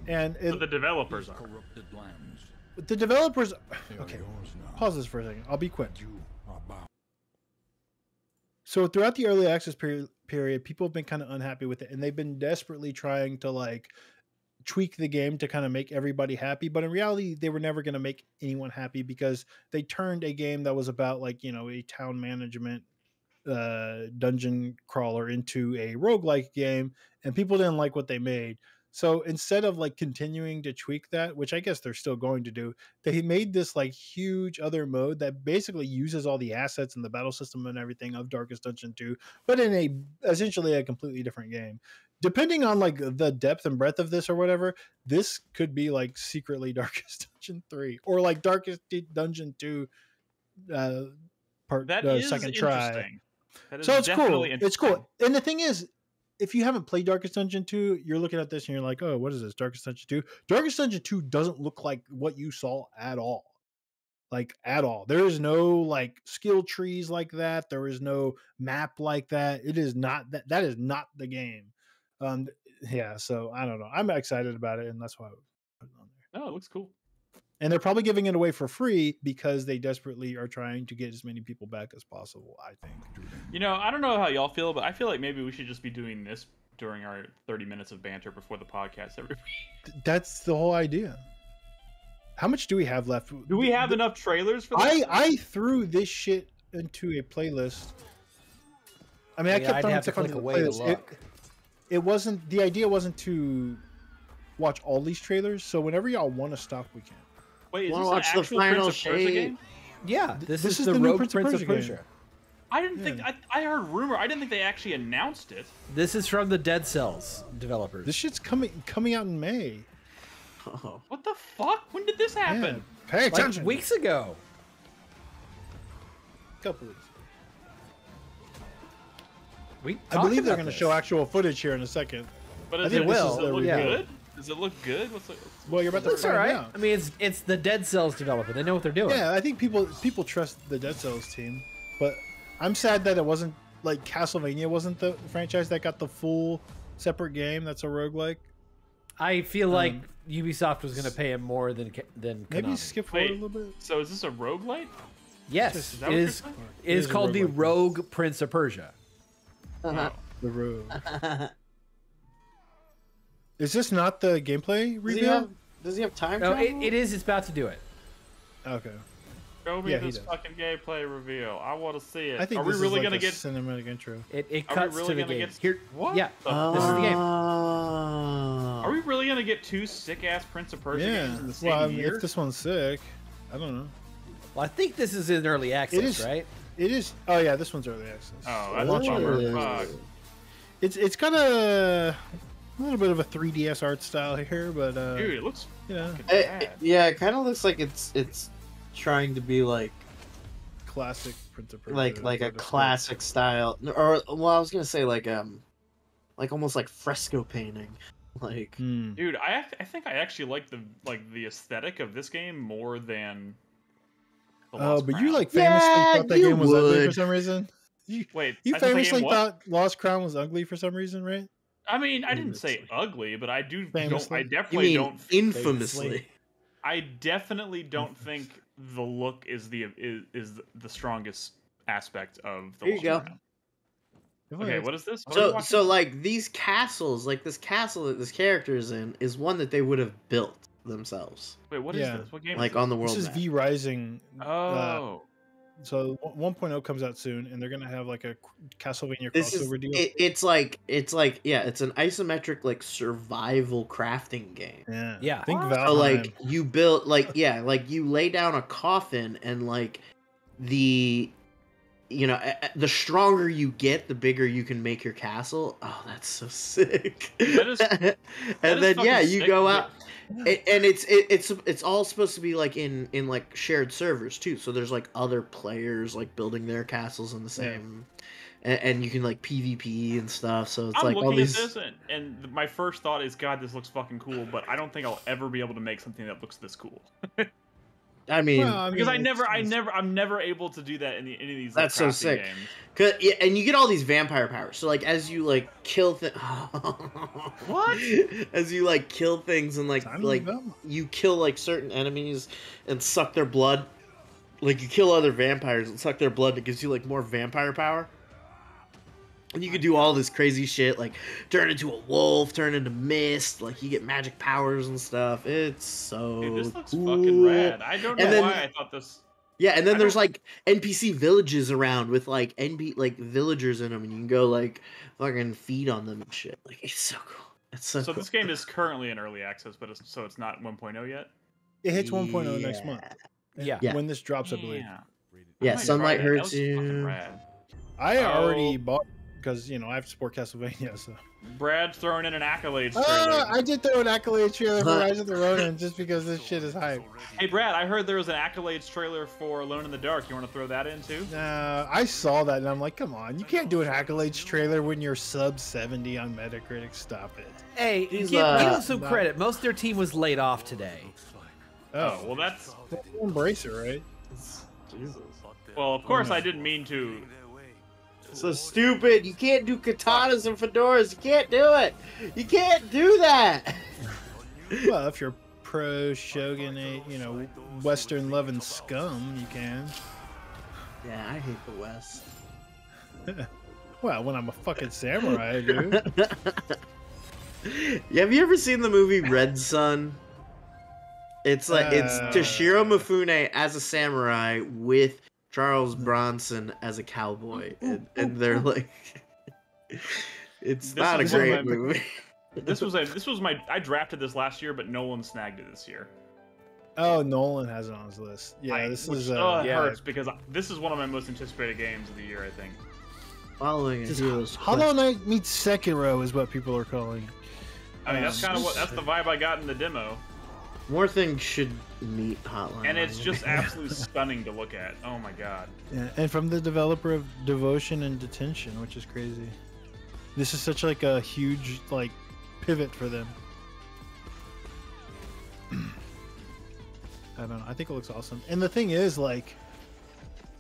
and But the developers are. the developers. Okay, pause this for a second. I'll be quick. So throughout the early access period, people have been kind of unhappy with it, and they've been desperately trying to like tweak the game to kind of make everybody happy. But in reality, they were never going to make anyone happy because they turned a game that was about, like, you know, a town management dungeon crawler into a roguelike game, and people didn't like what they made. So instead of like continuing to tweak that, which I guess they're still going to do, they made this like huge other mode that basically uses all the assets and the battle system and everything of Darkest Dungeon 2, but in essentially a completely different game. Depending on like the depth and breadth of this or whatever, this could be like secretly Darkest Dungeon 3 or like Darkest Dungeon 2 second try. So it's cool. It's cool. And the thing is, if you haven't played Darkest Dungeon 2, you're looking at this and you're like, oh, what is this? Darkest Dungeon 2? Darkest Dungeon 2 doesn't look like what you saw at all. Like, at all. There is no, like, skill trees like that. There is no map like that. It is not, that is not the game. Yeah, so, I don't know. I'm excited about it, and that's why I put it on there. Oh, it looks cool. And they're probably giving it away for free because they desperately are trying to get as many people back as possible, I think. You know, I don't know how y'all feel, but I feel like maybe we should just be doing this during our 30 minutes of banter before the podcast every week. That's the whole idea. How much do we have left? Do we have enough trailers for this? I threw this shit into a playlist. I mean, I kept throwing stuff into the playlist. It wasn't, the idea wasn't to watch all these trailers, so whenever y'all want to stop, we can. Wait, is Wanna this watch an the actual final Prince of Persia shade? game? Yeah, this is the the new Rogue Prince of Prince of Persia Persia. game. I didn't think I heard rumor. I didn't think they actually announced it. This is from the Dead Cells developers. This shit's coming out in May. Oh. What the fuck? When did this happen? Yeah, pay attention. like weeks ago. Couple weeks. We I believe they're going to show actual footage here in a second. But I is think it, this does is it look the good? Does it look good? Well, you're about to Looks all find right. out. I mean, it's the Dead Cells developer. They know what they're doing. Yeah, I think people trust the Dead Cells team, but I'm sad that it wasn't like Castlevania wasn't the franchise that got the full separate game that's a roguelike. I feel like Ubisoft was going to pay him more than Konami. Maybe skip forward Wait, a little bit. so is this a roguelite? Yes, Is that it what you're is. saying? It is a called the roguelike. Rogue Prince of Persia. The rogue. Is this not the gameplay reveal? Does he have time No, travel? it is. It's about to do it. Okay. Show me Yeah, he this does. fucking gameplay reveal. I want to see it. I think Are we this really is like gonna a get? cinematic intro. It Are we cuts really to the gonna game. get- Here, What? yeah, the this is the game. Are we really gonna get two sick ass Prince of Persia Yeah. games in the same Well, I mean, year? if this one's sick, I don't know. Well, I think this is in early access, It is- right? It is. Oh yeah, this one's early access. Oh, that's Launch a on bummer. early. Fuck. It's got a little bit of a 3DS art style here, but Dude, it looks you know, fucking bad. Yeah, it kind of looks like it's trying to be like classic Prince of Persia. like a classic style, or well, I was gonna say like almost like fresco painting. Like, dude, I think I actually like the aesthetic of this game more than. Oh, but Crown. you like famously thought that game was ugly for would. some reason. Wait, You I thought the game famously what? thought Lost Crown was ugly for some reason, right? I mean, I didn't say ugly, but I do. Famously. I you definitely mean don't. infamously? I definitely don't think the look is the strongest aspect of the Here you Lost go. Crown. Okay, what is this? What are we So watching? so like these castles, like this castle that this character is in, is one that they would have built themselves, Wait, what is Yeah. this? What game? like is on the This world is map. V Rising. Oh, So 1.0 comes out soon, and they're gonna have like a Castlevania This is crossover deal. it's like yeah, it's an isometric like survival crafting game. Yeah. Think So, Valheim. So like you build like you lay down a coffin and like the the stronger you get, the bigger you can make your castle. Oh, that's so sick. That is- and is then fucking you sick, go but- out and it's all supposed to be like in like shared servers too. So there's like other players like building their castles in the same and you can like PvP and stuff. So it's I'm like all looking these at this, and my first thought is, God, this looks fucking cool. But I don't think I'll ever be able to make something that looks this cool. I mean, Well, Because it's- I'm never able to do that in any of these. That's so crafting sick. Games. and you get all these vampire powers. So like as you like kill What? As you like kill things and Time to like develop. you kill like certain enemies and suck their blood. Like you kill other vampires and suck their blood, and it gives you like more vampire power. And you can do all this crazy shit, like turn into a wolf, turn into mist, like you get magic powers and stuff. It's so Dude, this looks cool. fucking rad. I don't know And then- why I thought this. Yeah, and then I there's don't- like NPC villages around with like like villagers in them, and you can go like fucking feed on them and shit. Like it's so cool. It's so, So cool. this game is currently in early access, but it's not 1.0 yet. It hits 1.0 next month. Yeah. Yeah. When this drops, I believe. Yeah, I might sunlight try that. That hurts looks fucking you. rad. I already Oh. bought because I have to support Castlevania. So Brad's throwing in an accolades trailer. I did throw an accolade trailer for Rise of the Ronin just because this shit is hype. Hey Brad, I heard there was an accolades trailer for Alone in the Dark. You want to throw that in too? I saw that and I'm like, come on, you can't do an accolades trailer when you're sub 70 on Metacritic. Stop it. Hey, He's, give them some not- credit. Most of their team was laid off today. Oh, well that's embrace it, right? well. Of course, I didn't mean to. So stupid. You can't do katanas and fedoras. You can't do it. You can't do that. Well, if you're pro shogunate, Western loving scum, you can. Yeah, I hate the West. Well, when I'm a fucking samurai, I do. Yeah, have you ever seen the movie Red Sun? It's like it's Toshiro Mifune as a samurai with Charles Bronson as a cowboy, and they're like, it's This not a is one of great my- movie. This was my. I drafted this last year, but Nolan snagged it this year. Oh, Nolan has it on his list. Yeah, this Which, is. it yeah. hurts because this is one of my most anticipated games of the year. I think. Following a hero's Hollow quest. Knight meets Sekiro is what people are calling. I mean, that's kind of that's the vibe I got in the demo, More things should meet Hotline. and it's Miami. just absolutely stunning to look at. Oh my god. Yeah, and from the developer of Devotion and Detention, which is crazy. This is such like a huge like pivot for them. I don't know. I think it looks awesome. And the thing is, like,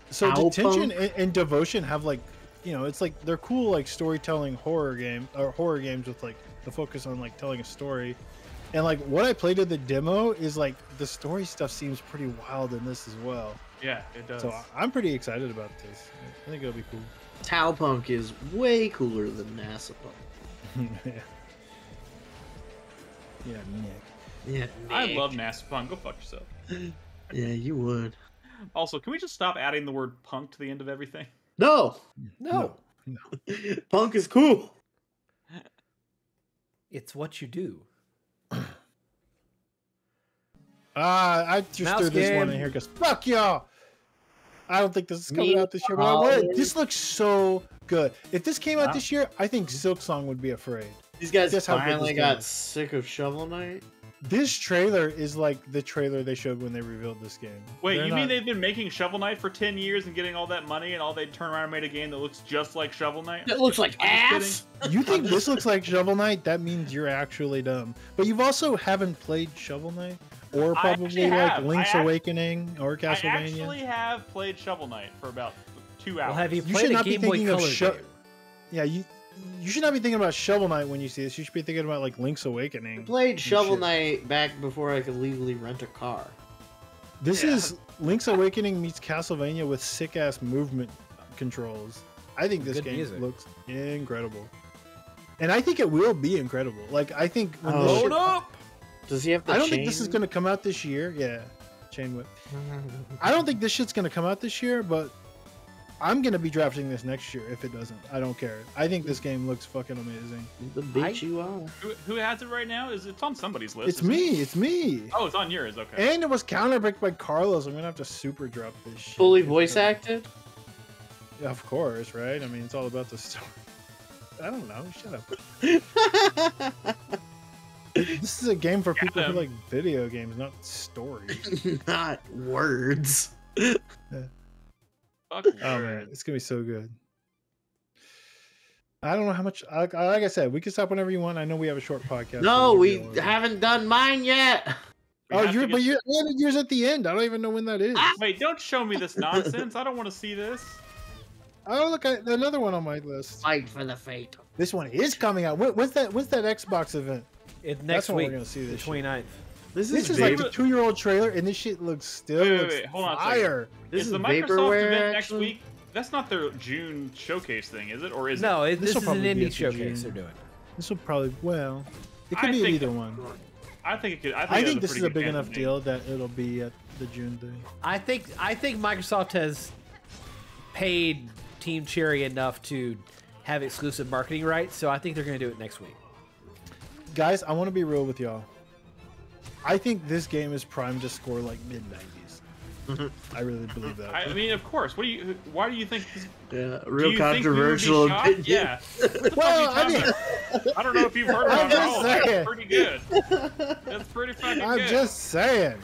so Owl Detention Punk? and Devotion have like, it's like they're cool like storytelling horror games with like the focus on like telling a story. And like what I played in the demo is like the story stuff seems pretty wild in this as well. Yeah, it does. So I'm pretty excited about this. I think it'll be cool. Towpunk is way cooler than NASA Punk. Yeah. Yeah, Nick. Yeah, I Nick. love NASA Punk. Go fuck yourself. Yeah, you would. Also, can we just stop adding the word punk to the end of everything? No, No, punk is cool. it's what you do. I just Mouse threw this one game. in here because fuck y'all. I don't think this is coming Me out this year, but I would. either. This looks so good. If this came out Wow. this year, I think Silk Song would be afraid. These guys That's how good finally this game got is. sick of Shovel Knight. This trailer is like the trailer they showed when they revealed this game. Wait, They're you mean not- they've been making Shovel Knight for 10 years and getting all that money, and all they turn around and made a game that looks just like Shovel Knight? It looks like I'm ass. just You think this looks like Shovel Knight? That means you're actually dumb. But you've also haven't played Shovel Knight, or I probably actually like have. Link's I act- Awakening or kidding. I Castlevania. actually have played Shovel Knight for about 2 hours. Well, have you You should played a not be Game Boy thinking of Color Sho- game? Yeah, you should not be thinking about Shovel Knight when you see this. You should be thinking about like Link's I Awakening. played Shovel shit. Knight back before I could legally rent a car. This Yeah. is Link's Awakening meets Castlevania with sick ass movement controls. I think this Good game music. looks incredible, and I think it will be incredible. Like I think when this Oh. shit, Load up! Does he have the I don't chain? think this is gonna come out this year. Yeah, chain whip. I don't think this shit's gonna come out this year, but I'm gonna be drafting this next year if it doesn't. I don't care. I think this game looks fucking amazing. The bitch you are. Who has it right now? It's on somebody's list. It's isn't it? me. It's me. Oh, it's on yours. Okay. And it was counterpicked by Carlos. I'm gonna have to super drop this shit. Fully voice acted? Yeah, of course, right? I mean, it's all about the story. I don't know. Shut up. This is a game for people who them. like video games, not stories. Not words. Fuck Oh man, it's gonna be so good. I don't know how much. Like I said, we can stop whenever you want. I know we have a short podcast. No, so we we'll- haven't done mine yet. We Oh, have to get- you're added yours at the end. I don't even know when that is. Wait, don't show me this nonsense. I don't want to see this. Oh, look, another one on my list. Fight for the fate. This one is coming out. When's that Xbox event? It's That's next when week, we're gonna see the this shit. 29th. This This is is like vape- a 2-year-old trailer, and this shit looks still Wait, looks hold on a second. fire. This is is the Microsoft vaporware event next actually? week? That's not their June showcase thing, is it? Or is No, it? this is This'll an probably be indie at the showcase June. they're doing. This will probably it could I be think- either one. I think it could. I it think has this pretty is a good big chance enough of being- deal that it'll be at the June thing. I think Microsoft has paid Team Cherry enough to have exclusive marketing rights, so I think they're going to do it next week. Guys, I want to be real with y'all. I think this game is primed to score like mid-90s. I really believe that. I mean, of course. Why do you think? Yeah, do real you think we would be controversial shocked? opinion. Yeah. Well, I mean, I don't know if you've heard I'm about it. just Oh, saying. that's pretty good. That's pretty fucking I'm good. just saying.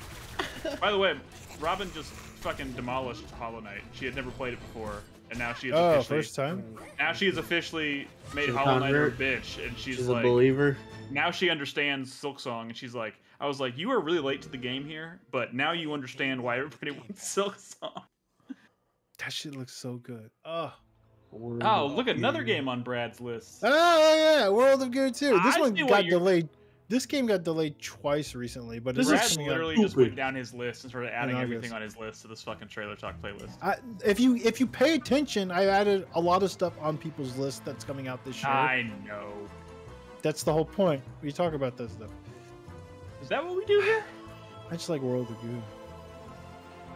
By the way, Robin just fucking demolished Hollow Knight. She had never played it before, and now she is Oh, officially. first time? Now she has officially made She's a Hollow Knight her convert. bitch, and she's She's like, a believer. now she understands Silksong, and she's like, I was like, you were really late to the game here, but now you understand why everybody wants Silksong. That shit looks so good. Oh. Oh, look, another game on Brad's list. Oh yeah, World of Goo 2. This I one see what got you're- delayed. This game got delayed twice recently, but it's This is Brad coming out- literally just stupid. went down his list and started adding In everything August. on his list to this fucking Trailer Talk playlist. if you pay attention, I added a lot of stuff on people's list that's coming out this year. I know. That's the whole point. We talk about that stuff. Is that what we do here? I just like World of Goo.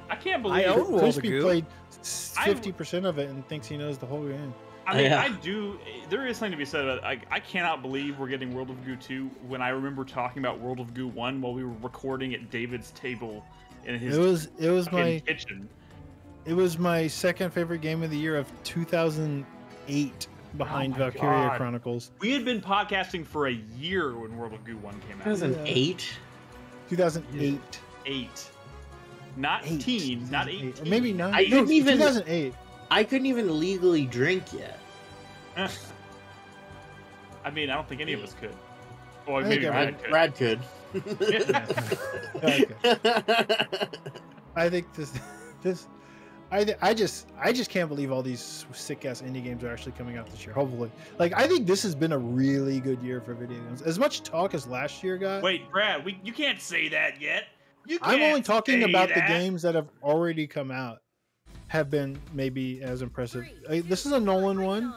I can't believe. I own World of Crispy Goo. played 50% of it and thinks he knows the whole game. I mean, Yeah. I do. There is something to be said about. I cannot believe we're getting World of Goo 2 when I remember talking about World of Goo 1 while we were recording at David's table in his It was fucking my kitchen. it was my second favorite game of the year of 2008 behind Oh my Valkyria God. Chronicles. We had been podcasting for a year when World of Goo 1 came out. 2008. 2008. 8. Not Eight. teen, not 2008. 18. Or maybe 9. I didn't even- 2008. I couldn't even legally drink yet. I mean, I don't think any of us could. Well, I maybe think Brad could. Brad could. Okay. I think I just can't believe all these sick ass indie games are actually coming out this year. Hopefully, like I think this has been a really good year for video games. As much talk as last year got. Wait, Brad, you can't say that yet. You can't I'm only talking say about the that. games that have already come out. Have been maybe as impressive. This is a Nolan one.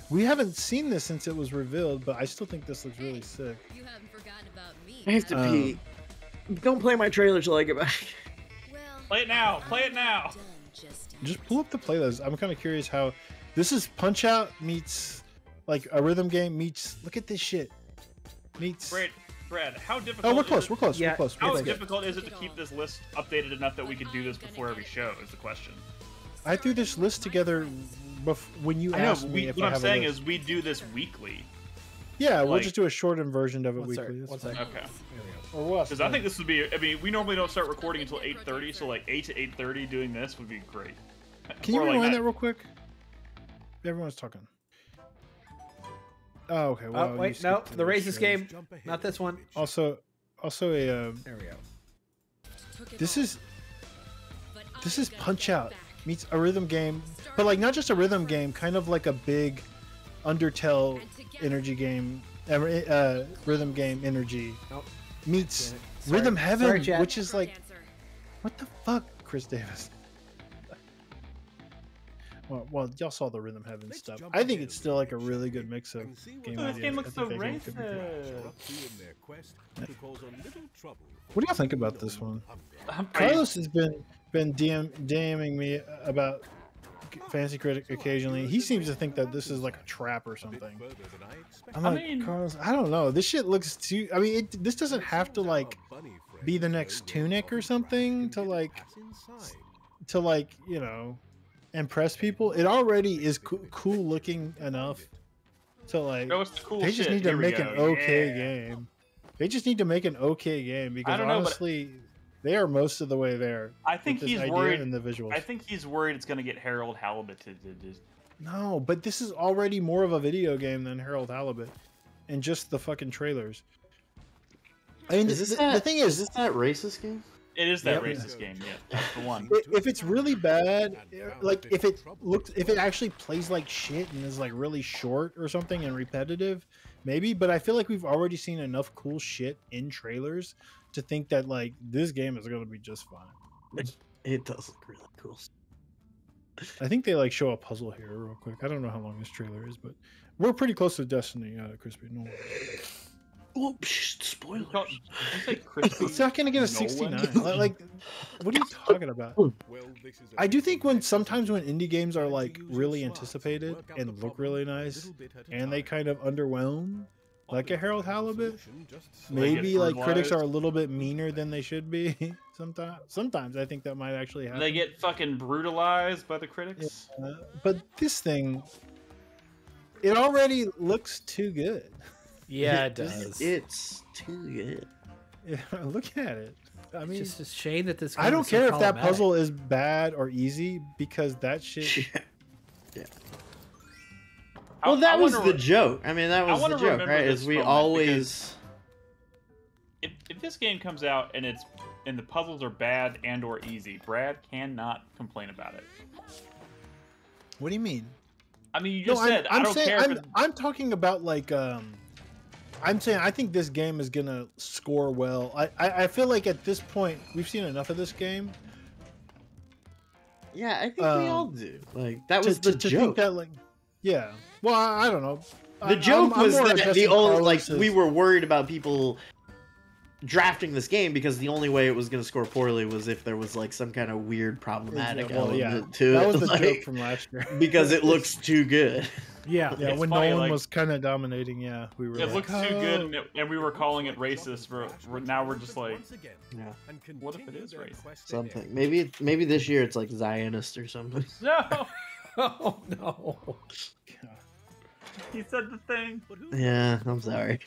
We haven't seen this since it was revealed, but I still think this looks really sick. You haven't forgotten about me. I have to pee. Don't play my trailer till I get back. Well, Play it now. Play it now. done just Just pull up the playlist. I'm kind of curious how this is Punch Out meets like a rhythm game meets. Look at this shit. Meets. Brad, how difficult? Oh, we're is close. it- We're close. Yeah, We're close. How We're close. difficult is it to keep this list updated enough that we could do this before every show? Is the question. I threw this list together when you I know. asked me if What I I'm have saying a list. is we do this weekly. Yeah, we'll Like- just do a shortened version of it One weekly. sec, that's one fine. sec. Okay. Or what? Because I think this would be. I mean, we normally don't start recording until 8:30, so like 8 to 8:30 doing this would be great. Can you Or like rewind that- that real quick? Everyone's talking. Oh, okay. Well, Oh you wait, no, skipped the this racist show. game, not this one. Also a There we go. this is Punch Out meets a rhythm game, but like not just a rhythm game, kind of like a big Undertale energy game, rhythm game energy Oh. meets Damn it. Sorry. Rhythm Heaven, Sorry, chat. which is like, what the fuck, Chris Davis? Well, y'all saw the Rhythm Heaven stuff. I think it's still like a really good mix of game Oh, this ideas. game I looks think so that game could be cool. racist. What do y'all think about this one? I- Carlos has been DMing me about Fantasy Critic occasionally. He seems to think that this is like a trap or something. I'm I like, mean- Carlos, I don't know. This shit looks too. I mean, this doesn't have to like be the next Tunic or something to like you know impress people. It already is cool looking enough to like. No, it's the cool They just shit. need to Here we make an go. okay Yeah. game. They just need to make an okay game because don't know, but- honestly, they are most of the way there. I think with this he's idea worried. and the visuals. I think he's worried it's going to get Harold Halibut to just. No, but this is already more of a video game than Harold Halibut, and just the fucking trailers. I mean, the thing is is, this that racist game? It is that Yep. racist game. Yeah, that's the one. if it's really bad, like if it actually plays like shit and is like really short or something and repetitive, maybe. But I feel like we've already seen enough cool shit in trailers to think that like this game is going to be just fine. It does look really cool. I think they like show a puzzle here real quick. I don't know how long this trailer is, but we're pretty close to Destiny, Crispy. No, Oh, spoilers. Did you say crispy? it's not gonna get a Nolan? 69. Like, what are you talking about? I do think sometimes when indie games are like really anticipated and look really nice, and they kind of underwhelm, like a Harold Halibut, maybe like critics are a little bit meaner than they should be. Sometimes I think that might actually happen. They get fucking brutalized by the critics. But this thing, it already looks too good. Yeah, it does. It's too good. Yeah, look at it. I mean, It's just a shame that this. I game don't is so care if that problematic. puzzle is bad or easy because that shit. Well, that was wonder- the joke. I mean, that was the wanna joke, remember right? this Is we moment always. If this game comes out and the puzzles are bad and or easy, Brad cannot complain about it. What do you mean? I mean, you just said I I'm don't saying, care. I'm talking about like I'm saying I think this game is gonna score well. I feel like at this point we've seen enough of this game. Yeah, I think we all do. Like that was the to joke. think that like, yeah. Well, I don't know. The joke was more that the addressing only like Carlos's- we were worried about people drafting this game because the only way it was going to score poorly was if there was like some kind of weird problematic element to that it. was the like, joke from last year. because it looks too good. Yeah. Yeah, It's when funny, Nolan like- was kind of dominating, yeah, we were. It like, looks too "Oh." good, and we were calling it racist. Now we're just like, Yeah, what if it is racist? something. Maybe this year it's like Zionist or something. No, Oh no. he said the thing. Yeah, I'm sorry.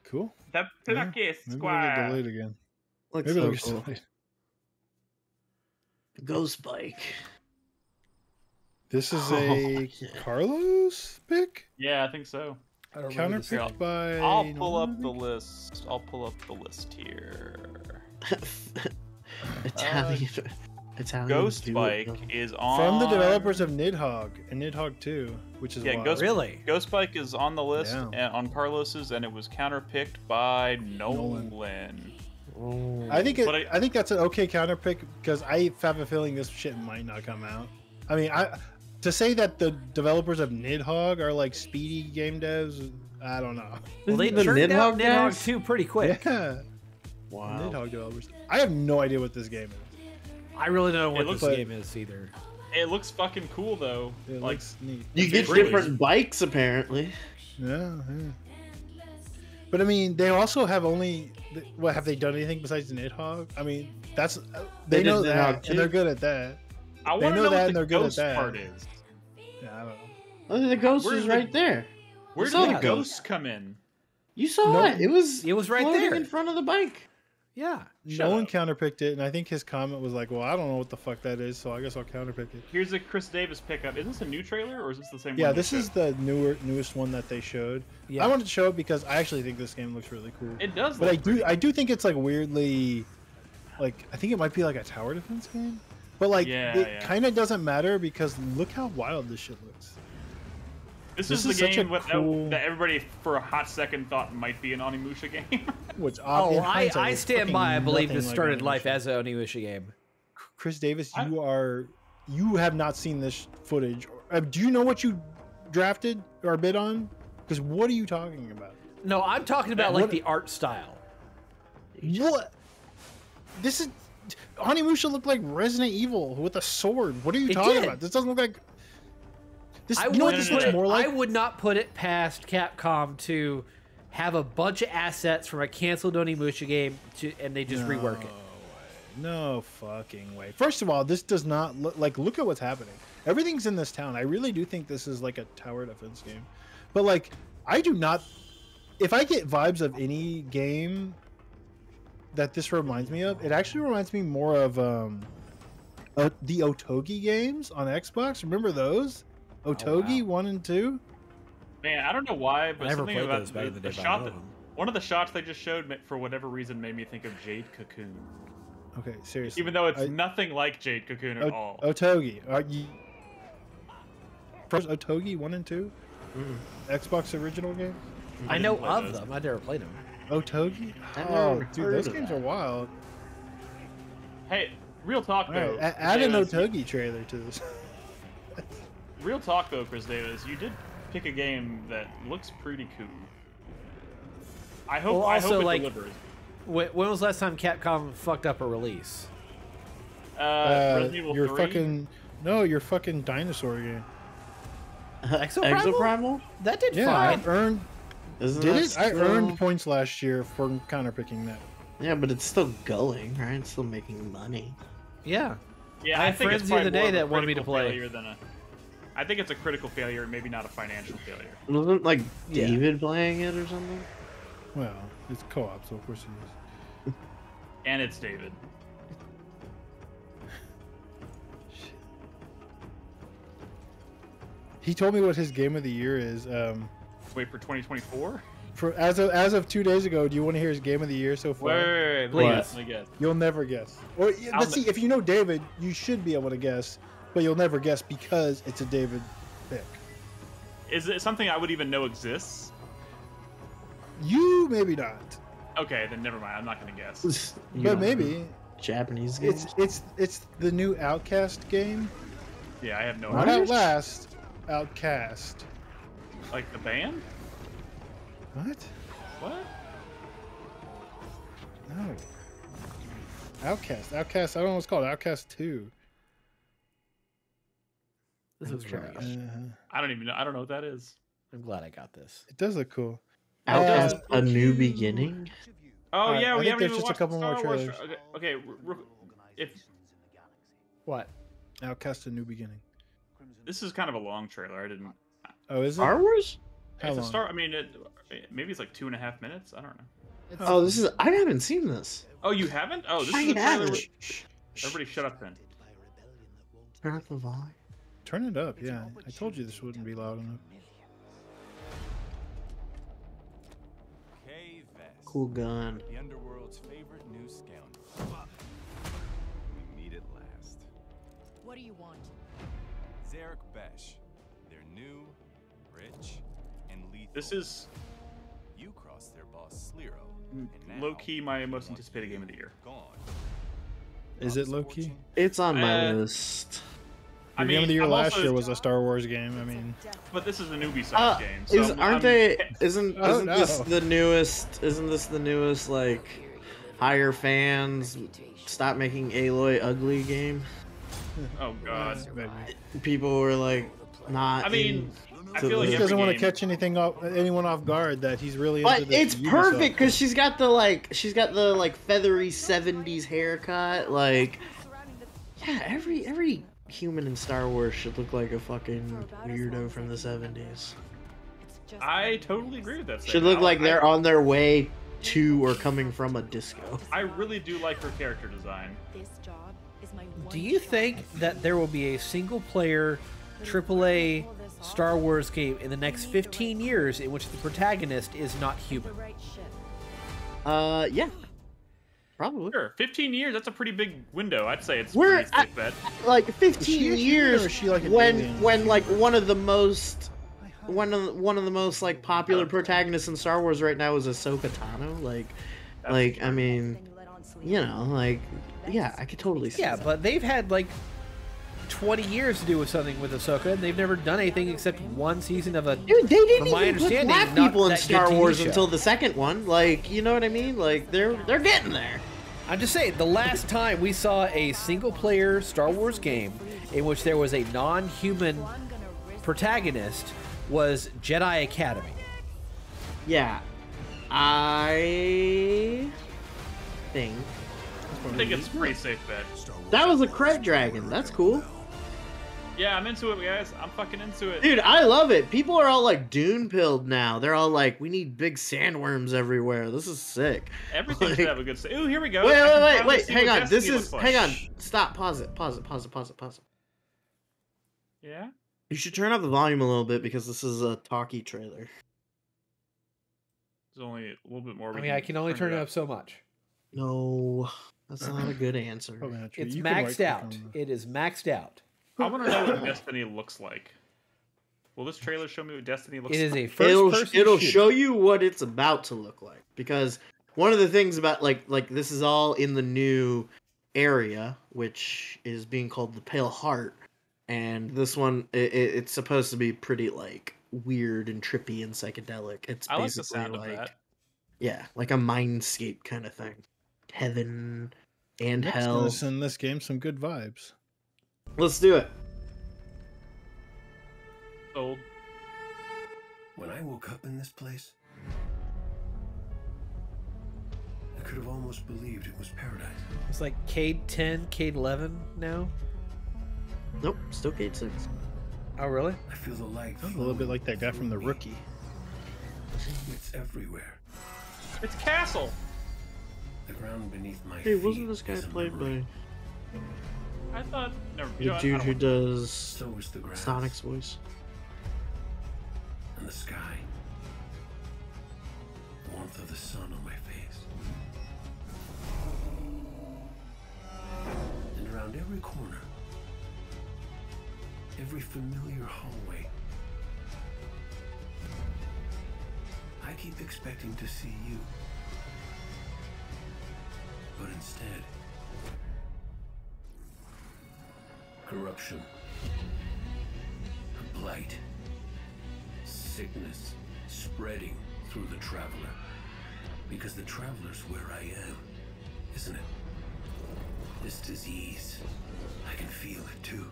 Cool. That Yeah, Pinocchio Maybe we'll get square. delayed again. Looks Maybe so they'll get cool. delayed. Ghost Bike. This is Oh, a yeah. Carlos pick, Yeah, I think so. I don't remember this counterpicked game. by. I'll pull up Nolan, I the think? list. I'll pull up the list here. Italian. Italian. Ghost dude. Bike is on From the developers of Nidhogg and Nidhogg 2, which is Yeah, wild. Ghost- Really? Ghost Bike is on the list Yeah. on Carlos's, and it was counterpicked by Nolan. Nolan. Oh. I think But I think that's an okay counter pick because I have a feeling this shit might not come out. I mean, to say that the developers of Nidhogg are like speedy game devs, I don't know. Well, they Isn't the turned out Nidhogg Nidhogg guys? 2 pretty quick. Yeah, Wow. Nidhogg developers. I have no idea what this game is. I really don't know what looks this like- game is either. It looks fucking cool though. It Like, looks neat. You get Really? different bikes apparently. Yeah, yeah. But I mean, they also have only. What have they done anything besides Nidhogg? I mean, that's They they know did Nidhogg that too. and they're good at that. I They want to know know that what and the they're good at ghost that. part is. Yeah, I don't know. Look, the ghost Where's is the- right there. Where saw did the the ghosts come in? You saw No, it. It was right floating there. in front of the bike. Yeah. No one up. counterpicked it, and I think his comment was like, "Well, I don't know what the fuck that is, so I guess I'll counterpick it." Here's a Chris Davis pickup. Is this a new trailer or is this the same Yeah, one? they this is showed? the newest one that they showed. Yeah. I wanted to show it because I actually think this game looks really cool. It does But look I do think it's like weirdly, like I think it might be like a tower defense game. But like Yeah, it yeah. kind of doesn't matter because look how wild this shit looks. This this is the is such a game cool- that everybody for a hot second thought might be an Onimusha game. Which Oh, in hindsight I is stand fucking by. I believe nothing this like started Onimusha. life as an Onimusha game. Chris Davis, you have not seen this footage. Do you know what you drafted or bid on? Because what are you talking about? No, I'm talking about like What- the art style. What? This is Onimusha looked like Resident Evil with a sword. What are you It talking did. about? This doesn't look like. This, I you know what wouldn't this put looks it, more like? I would not put it past Capcom to have a bunch of assets from a canceled Onimusha game and they just rework it. No fucking way. First of all, this does not look like. Look at what's happening. Everything's in this town. I really do think this is like a tower defense game. But like, I do not. If I get vibes of any game that this reminds me of, it actually reminds me more of the Otogi games on Xbox. Remember those? Otogi 1 and 2. Man, I don't know why, but I never something played about those back in the day, but I shot know that, them. one of the shots they just showed for whatever reason made me think of Jade Cocoon. Okay, seriously. Even though it's I- nothing like Jade Cocoon at all. Otogi. Are you Otogi 1 and 2? Xbox original game? I know play of those. them. I never played them. Otogi? I've Oh, never dude, heard those of games that. are wild. Hey, real talk All though. right, Chris add an Davis, Otogi trailer to this. Real talk though, Chris Davis, you did pick a game that looks pretty cool. I hope. Well, I also, hope it like- delivers. When was the last time Capcom fucked up a release? Resident Evil your 3. fucking your fucking dinosaur game. Exoprimal? Exoprimal? That did Yeah, I fine. earned. Isn't Did that it? I still- earned points last year for counterpicking that. Yeah, but it's still going, right? It's still making money. Yeah. Yeah, I I had think friends it's the other probably day more of a that wanted me to critical play. failure than a. I think it's a critical failure, maybe not a financial failure. Wasn't like Yeah. David playing it or something? Well, it's co-op, so of course it is. And it's David. He told me what his game of the year is. Wait for 2024. For as of 2 days ago, do you want to hear his game of the year so far? Wait, Please. let me guess. You'll never guess. Or I'll let's see, if you know David, you should be able to guess, but you'll never guess because it's a David pick. Is it something I would even know exists? You maybe not, Okay, then never mind. I'm not gonna guess. You but don't maybe know Japanese games. it's the new Outcast game. Yeah, I have no Not idea. Outlast, Outcast. Like the band? What? What? No. Outcast. Outcast. I don't know what's called. Outcast 2. This is trash. I don't even know. I don't know what that is. I'm glad I got this. It does look cool. Outcast: A New Beginning. Oh yeah, I we think haven't there's even just a watched couple Star more Wars. trailers. Okay, if What? Outcast: A New Beginning. this is kind of a long trailer, I didn't. Oh, is it? Star Wars? How It's a long? start. I mean, maybe it's like 2.5 minutes. I don't know. Oh, this is. I haven't seen this. Oh, you haven't? Oh, this I is a trailer. haven't. Everybody, shut up then. Turn up the volume. Turn it up. Yeah, I told you this wouldn't be loud enough. Cool gun. The underworld's favorite new scoundrel. We meet at last. What do you want? Zarek Besh. They're new, rich, and lethal. This is You crossed their boss Sliro. and now low key my most you want anticipated game of the year. Gone. Is it low key? It's on my Uh, list. Your game of the year I'm last also- year was a Star Wars game. I mean, But this is an Ubisoft Uh, game. So aren't they? Isn't Oh, isn't this no. the newest? Isn't this the newest like higher fans stop making Aloy ugly game? Oh god. maybe. People were like not. I mean, I into feel like He the- doesn't want to game- catch anyone off guard that he's really But into this it's Ubisoft perfect because thing. she's got the feathery '70s haircut. Like, yeah, every human in Star Wars should look like a fucking weirdo from the 70s. I totally agree with that. Should look like they're on their way to or coming from a disco. I really do like her character design. This job is my Do you think that there will be a single-player AAA Star Wars game in the next 15 years in which the protagonist is not human? Yeah. Probably. Sure, 15 years, that's a pretty big window. I'd say it's a We're pretty safe bet. Like Is 15 she a human years or is she like an when alien? like one of the most like popular protagonists in Star Wars right now is Ahsoka Tano. Like I mean, you know, like yeah, I could totally see Yeah, that. but they've had like 20 years to do with something with Ahsoka, and they've never done anything except one season of a. Dude, they didn't from my even put understanding, black not people in that good Star TV Wars show. until the second one. Like, you know what I mean? Like they're getting there. I'm just saying, the last time we saw a single-player Star Wars game in which there was a non-human protagonist was Jedi Academy. Yeah. I think I think it's a pretty safe bet. that was a Kret Dragon. That's cool. Yeah, I'm into it, guys. I'm fucking into it. Dude, I love it. People are all like Dune pilled now. They're all like, we need big sandworms everywhere. This is sick. Everything Like- should have a good. Ooh, here we go. Wait, I can finally wait. see Hang what on. This Destiny is. looks like. Hang on. Stop. Pause it. Yeah. You should turn up the volume a little bit because this is a talkie trailer. There's only a little bit more. I mean, I can only turn it up so much. No, that's not a good answer. Probably not true. It's You can maxed right-click out. on the- It is maxed out. I want to know what Destiny looks like. Will this trailer show me what Destiny looks It is like? a first-person It'll shooter. show you what it's about to look like because one of the things about like this is all in the new area, which is being called the Pale Heart, and this one it's supposed to be pretty like weird and trippy and psychedelic. It's I like the basically sound of like that. yeah, like a mindscape kind of thing, heaven and Nick's hell. gonna send this game some good vibes. Let's do it. Old. When I woke up in this place, I could have almost believed it was paradise. It's like Cade 10, Cade 11 now. Nope, still Gate 6. Oh, really? I feel the light A little bit like that guy from The flowing. Rookie. It's everywhere. It's Castle. The ground beneath my Hey, feet wasn't this guy is a played memory. by I thought. Never. the You know, dude I who don't- does So is the grass Sonic's voice? and the sky. Warmth of the sun on my face. And around every corner, every familiar hallway, I keep expecting to see you. But instead, corruption, a blight, sickness spreading through the traveler. Because the traveler's where I am, isn't it? This disease, I can feel it too.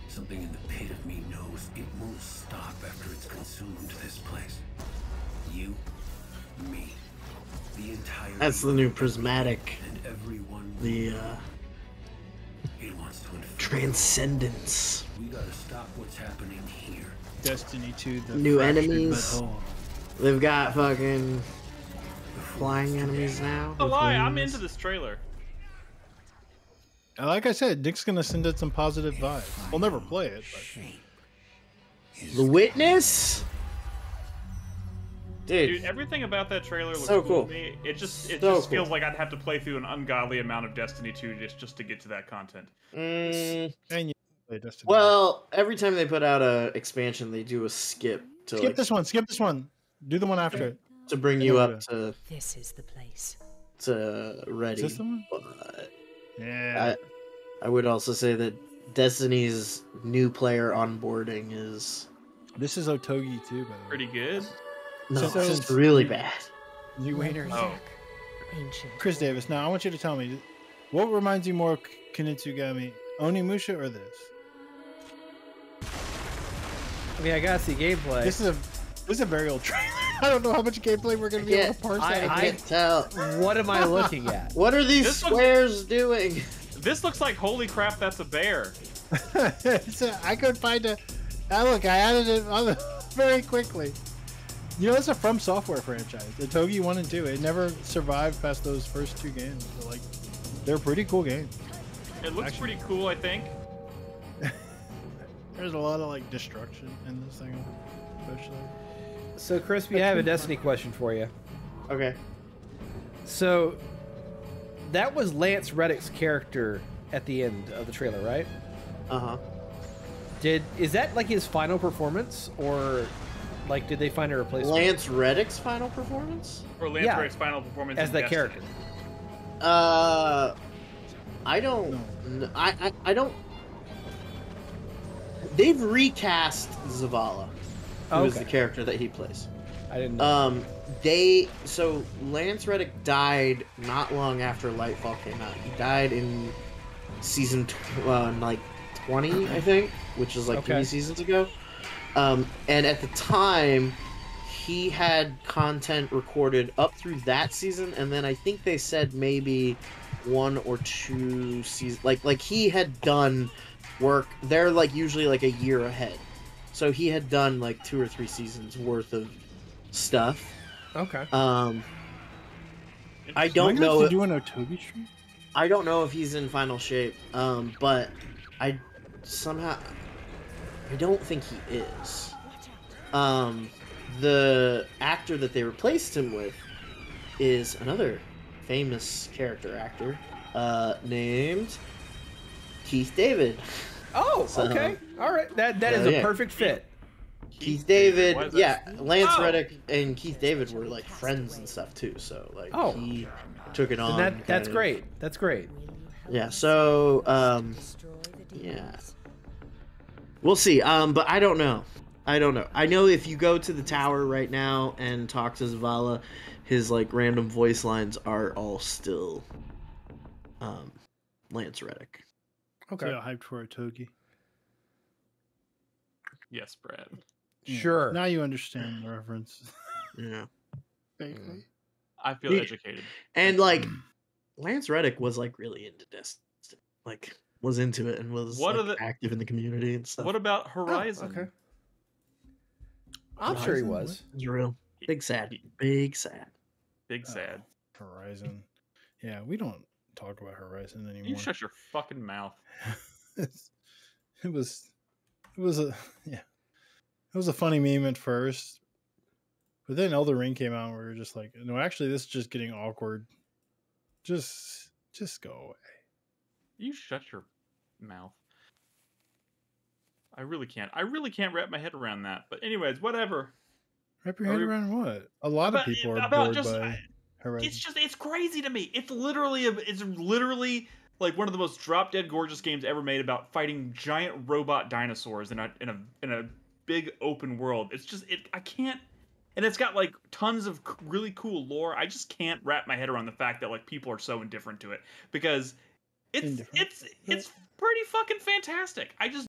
Something in the pit of me knows it won't stop after it's consumed this place. You, me, the entire That's the new prismatic. and everyone The it wants to infect. transcendence. We gotta stop what's happening here. Destiny 2, the New fractured enemies. butthole. They've got fucking flying enemies now. A with lie. I'm wings. into this trailer. And like I said, Nick's gonna send it some positive vibes. We'll never play it, but The Witness. Dude, Dude, everything about that trailer looks So cool cool. to me. It just So feels cool. like I'd have to play through an ungodly amount of Destiny 2 just to get to that content. mm, and you play Destiny. well, every time they put out a expansion, they do a skip to skip like, this one. Skip this one. Do the one after it. to bring you Yeah. up to This is the place. ready. Is this the one? But Yeah. I would also say that Destiny's new player onboarding is This is Otogi too, by the way. Pretty good. no, So- it's really bad. You Winter Oh. Yak. Ancient. Chris Davis. Now I want you to tell me, what reminds you more of Kinnitsugami, Onimusha or this? I mean, I gotta see gameplay. This is a very old trailer. I don't know how much gameplay we're gonna be able to parse I- out. I can't tell. What am I looking at? What are these This looks- squares doing? This looks like holy crap. That's a bear. I couldn't find a. Look, I added it on very quickly. You know, it's a From Software franchise. The Togi 1 and 2. It never survived past those first 2 games. But, like, they're pretty cool games. It looks pretty cool, I think. There's a lot of like destruction in this thing, especially. So, Crispy, I have a Destiny question for you. Okay. So, that was Lance Reddick's character at the end of the trailer, right? Uh-huh. Is that like his final performance, or like did they find a replacement? Lance Reddick's final performance? Or Lance Reddick's final performance as in that Destiny. character. I don't. I don't. They've recast Zavala, who is the character that he plays. I didn't know. So Lance Reddick died not long after Lightfall came out. He died in season 20, I think, which is like 3 seasons ago. And at the time, he had content recorded up through that season, and then I think they said maybe 1 or 2 seasons. Like he had done work. They're like usually like a year ahead, so he had done like 2 or 3 seasons worth of stuff. Okay. I don't know. Doing a Toby stream? I don't know if he's in final shape. But I don't think he is. The actor that they replaced him with is another famous character actor, named Keith David. Oh, okay. All right. That is a perfect fit. Keith David, Lance Reddick and Keith David were like friends and stuff too, so like he took it on. That's great. That's great. Yeah, so yeah. We'll see. But I don't know. I know if you go to the tower right now and talk to Zavala, his like random voice lines are all still Lance Reddick. Okay. So hyped for a Togi. Yes, Brad. Sure. Now you understand the reference. Yeah. Vaguely. I feel educated. And like Lance Reddick was like really into Destiny. Like was into it and was active in the community and stuff. What about Horizon? Oh, okay. I'm sure he was. He's real. Big sad. Big sad. Big sad. Horizon. Yeah, we don't talk about Horizon anymore. You shut your fucking mouth. It was a funny meme at first, but then Elden Ring came out and we were just like, no, actually this is just getting awkward. Just go away. You shut your mouth. I really can't wrap my head around that. But anyways, whatever. Wrap your head around what? A lot of people are bored by Horizon. It's crazy to me. It's literally like one of the most drop dead gorgeous games ever made about fighting giant robot dinosaurs in a big open world. I can't, and it's got like tons of really cool lore. I just can't wrap my head around the fact that like people are so indifferent to it, because it's pretty fucking fantastic. I just